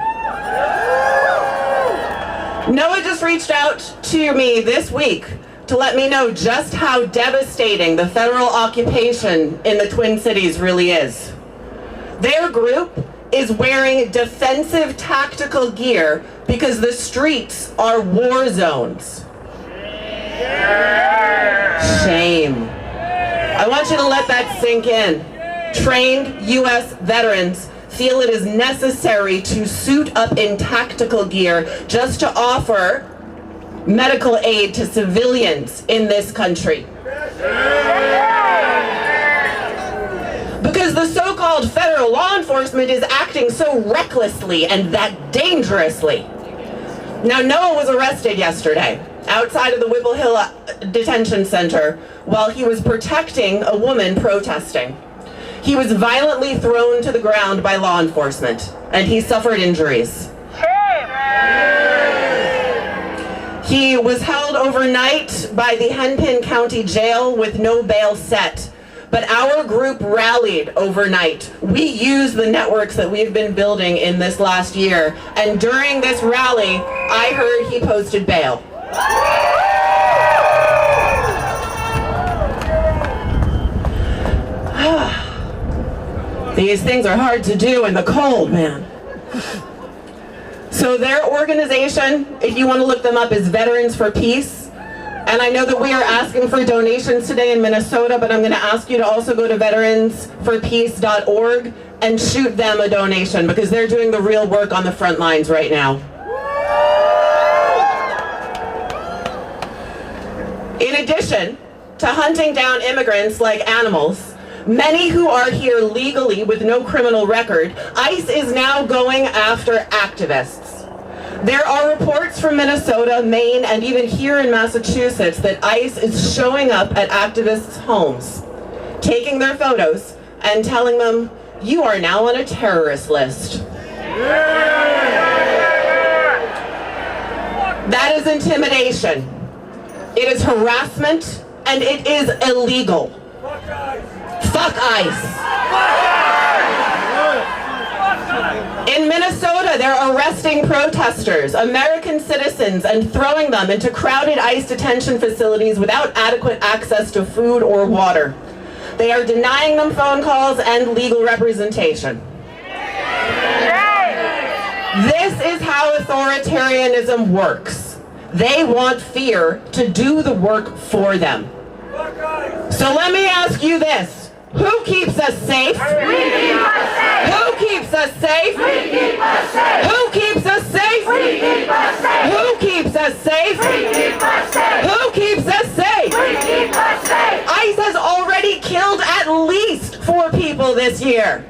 Noah just reached out to me this week to let me know just how devastating the federal occupation in the Twin Cities really is. Their group is wearing defensive tactical gear because the streets are war zones. Shame. I want you to let that sink in. Trained U.S. veterans feel it is necessary to suit up in tactical gear just to offer medical aid to civilians in this country. Because the so-called federal law enforcement is acting so recklessly and that dangerously. Now, Noah was arrested yesterday outside of the Whipple Hill Detention Center while he was protecting a woman protesting. He was violently thrown to the ground by law enforcement, and he suffered injuries. He was held overnight by the Hennepin County Jail with no bail set. But our group rallied overnight. We used the networks that we've been building in this last year. And during this rally, I heard he posted bail. These things are hard to do in the cold, man. So their organization, if you want to look them up, is Veterans for Peace. And I know that we are asking for donations today in Minnesota, but I'm going to ask you to also go to veteransforpeace.org and shoot them a donation because they're doing the real work on the front lines right now. In addition to hunting down immigrants like animals, many who are here legally with no criminal record, ICE is now going after activists. There are reports from Minnesota, Maine, and even here in Massachusetts that ICE is showing up at activists' homes, taking their photos, and telling them, you are now on a terrorist list. That is intimidation. It is harassment, and it is illegal. Fuck ICE. In Minnesota, they're arresting protesters, American citizens, and throwing them into crowded ICE detention facilities without adequate access to food or water. They are denying them phone calls and legal representation. This is how authoritarianism works. They want fear to do the work for them. So let me ask you this. Who keeps us safe? We keep us safe. Who keeps us safe? We keep us safe. Who keeps us safe? We keep us safe. Who keeps us safe? We keep us safe. Who keeps us safe? We keep us safe. ICE has already killed at least 4 people this year.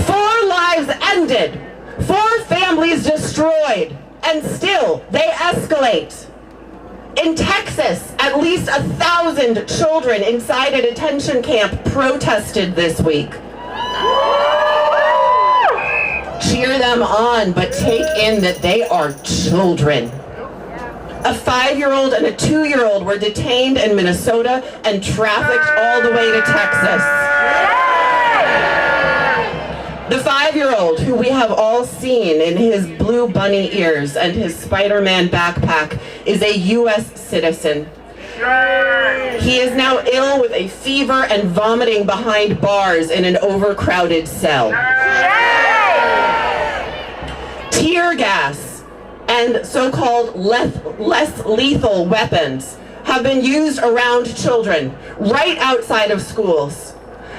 4 lives ended. 4 families destroyed. And still, they escalate. In Texas, at least 1,000 children inside a detention camp protested this week. Cheer them on, but take in that they are children. A 5-year-old and a 2-year-old were detained in Minnesota and trafficked all the way to Texas. The 5-year-old, who we have all seen in his blue bunny ears and his Spider-Man backpack, is a U.S. citizen. He is now ill with a fever and vomiting behind bars in an overcrowded cell. Tear gas and so-called less lethal weapons have been used around children right outside of schools.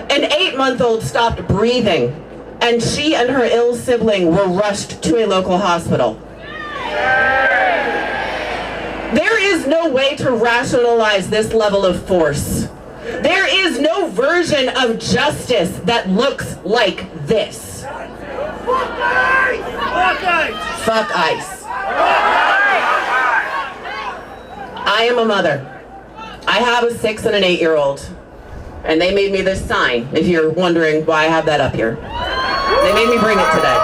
An 8-month-old stopped breathing, and she and her ill sibling were rushed to a local hospital. There is no way to rationalize this level of force. There is no version of justice that looks like this. Fuck ICE. I am a mother. I have a 6 and an 8-year-old. And they made me this sign, if you're wondering why I have that up here. They made me bring it today.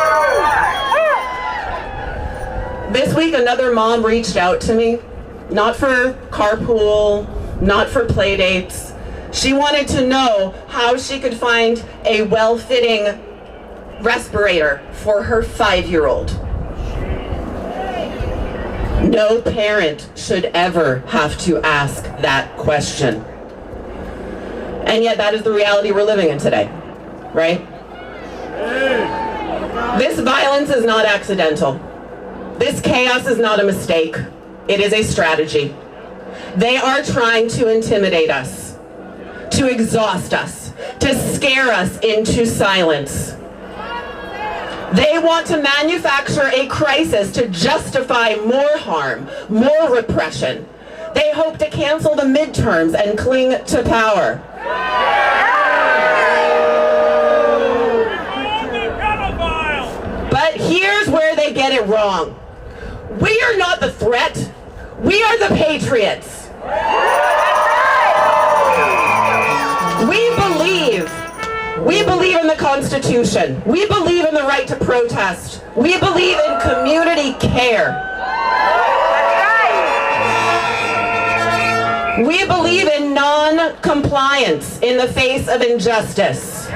This week, another mom reached out to me, not for carpool, not for play dates. She wanted to know how she could find a well-fitting respirator for her 5-year-old. No parent should ever have to ask that question. And yet that is the reality we're living in today, right? This violence is not accidental. This chaos is not a mistake. It is a strategy. They are trying to intimidate us, to exhaust us, to scare us into silence. They want to manufacture a crisis to justify more harm, more repression. They hope to cancel the midterms and cling to power. But here's where they get it wrong. We are not the threat. We are the patriots. We believe in the Constitution. We believe in the right to protest. We believe in community care. We believe in non-compliance in the face of injustice.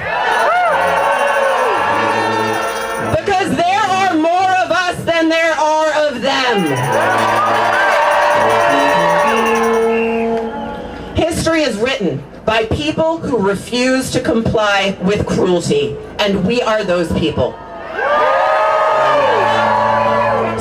Because there are more of us than there are of them. History is written by people who refuse to comply with cruelty, and we are those people.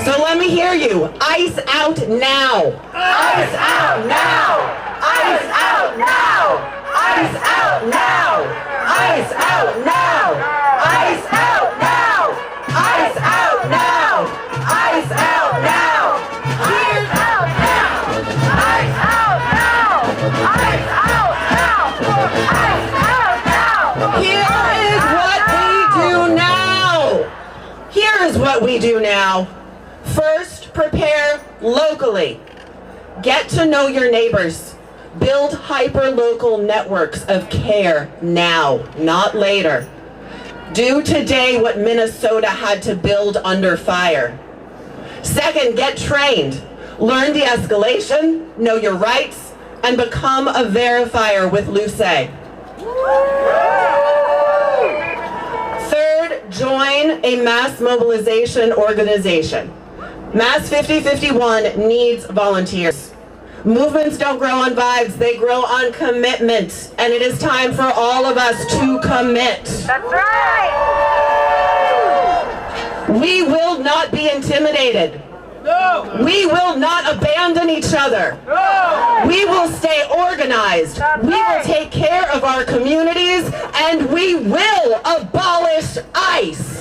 So let me hear you. ICE out now. ICE out now. ICE out now. ICE out now. ICE out now. ICE out now. ICE out now. ICE out now. Here's out now. ICE out now. ICE out now. ICE out now. Here is what we do now. Here is what we do now. First, prepare locally. Get to know your neighbors. Build hyper-local networks of care now, not later. Do today what Minnesota had to build under fire. Second, get trained. Learn de-escalation, know your rights, and become a verifier with Lucé. Third, join a mass mobilization organization. Mass 5051 needs volunteers. Movements don't grow on vibes, they grow on commitment. And it is time for all of us to commit. That's right! We will not be intimidated. No! We will not abandon each other. No! We will stay organized. We will take care of our communities, and we will abolish ICE.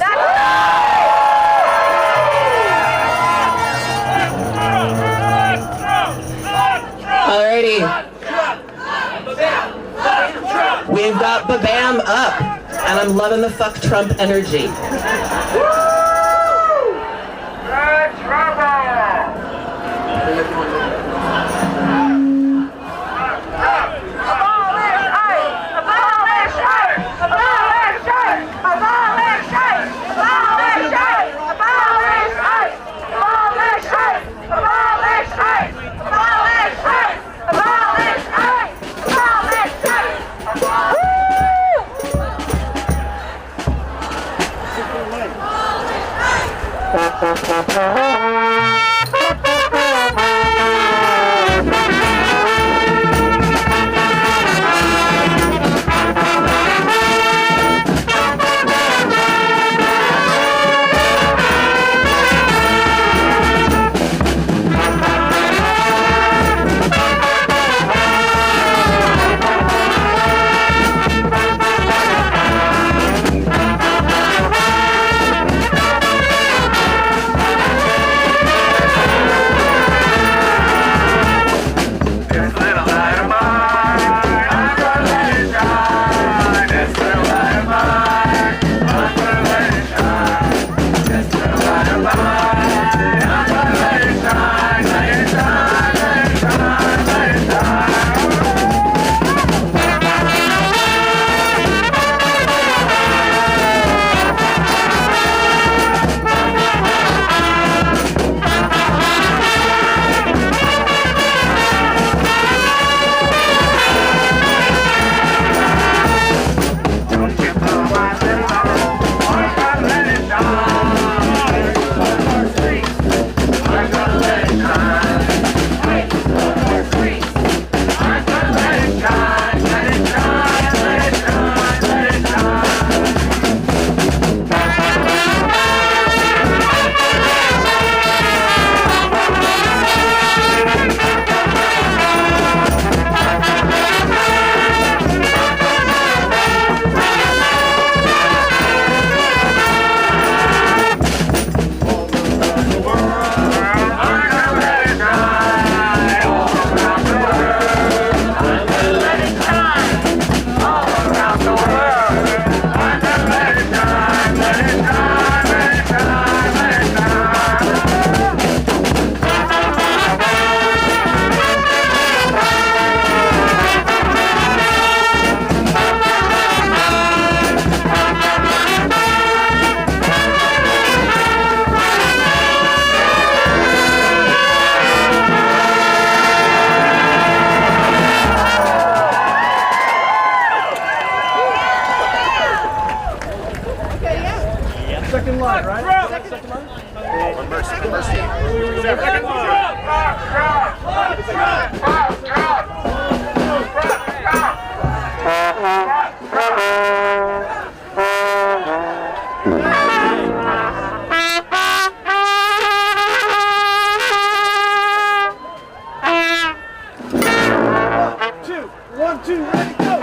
Alrighty. We've got Babam up, and I'm loving the fuck Trump energy. 1, 2, ready, go!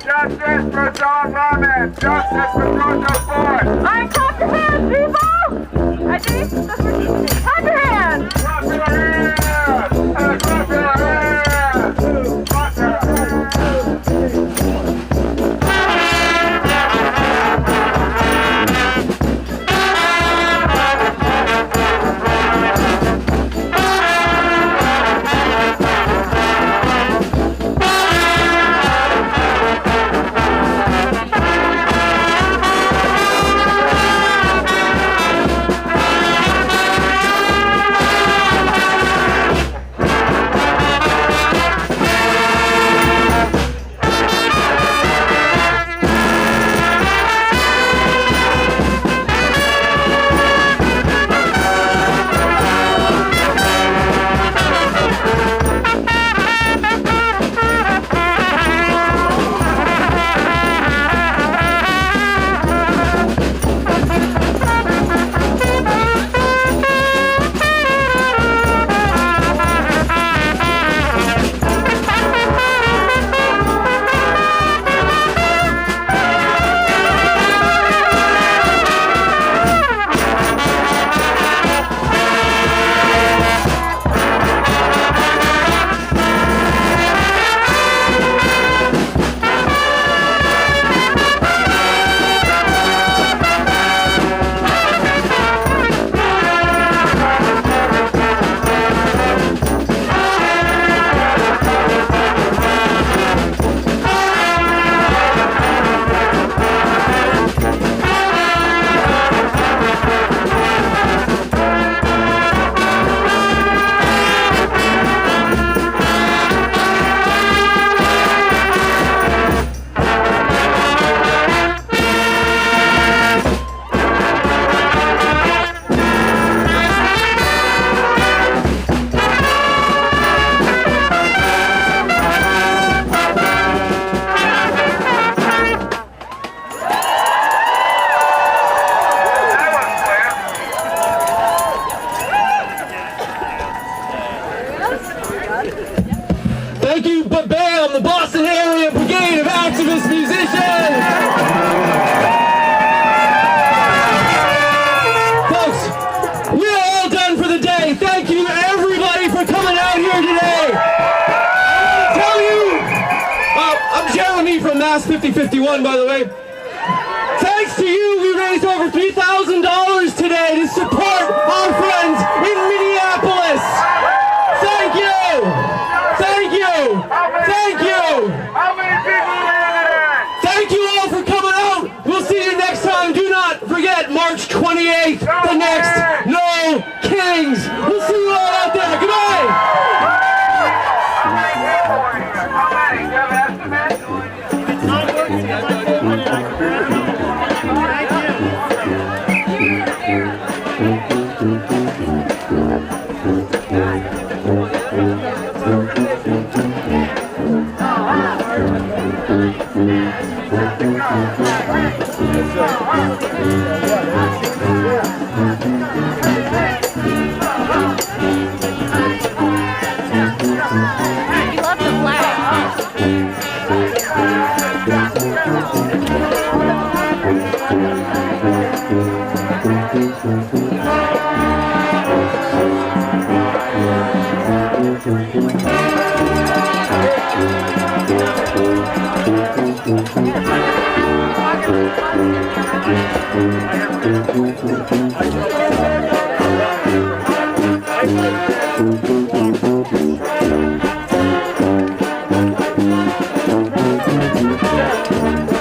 Justice for John Lemon! Justice for Georgia Floyd! I clap your hands, people! I think that's what you say. Clap your hands! Clap your hands! Clap your hands! Clap your hands! 50-51, by the way. Thanks to you, we raised over $3,000 today to support our friends in Minneapolis. Thank you. Thank you. Thank you. How many people are there? Thank you all for coming out. We'll see you next time. Do not forget March 28th, the next No Kings. We'll see you all out there. Goodbye. How many people are here? How many? Do you have an You love the flag.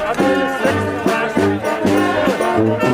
I've been to 6 last week.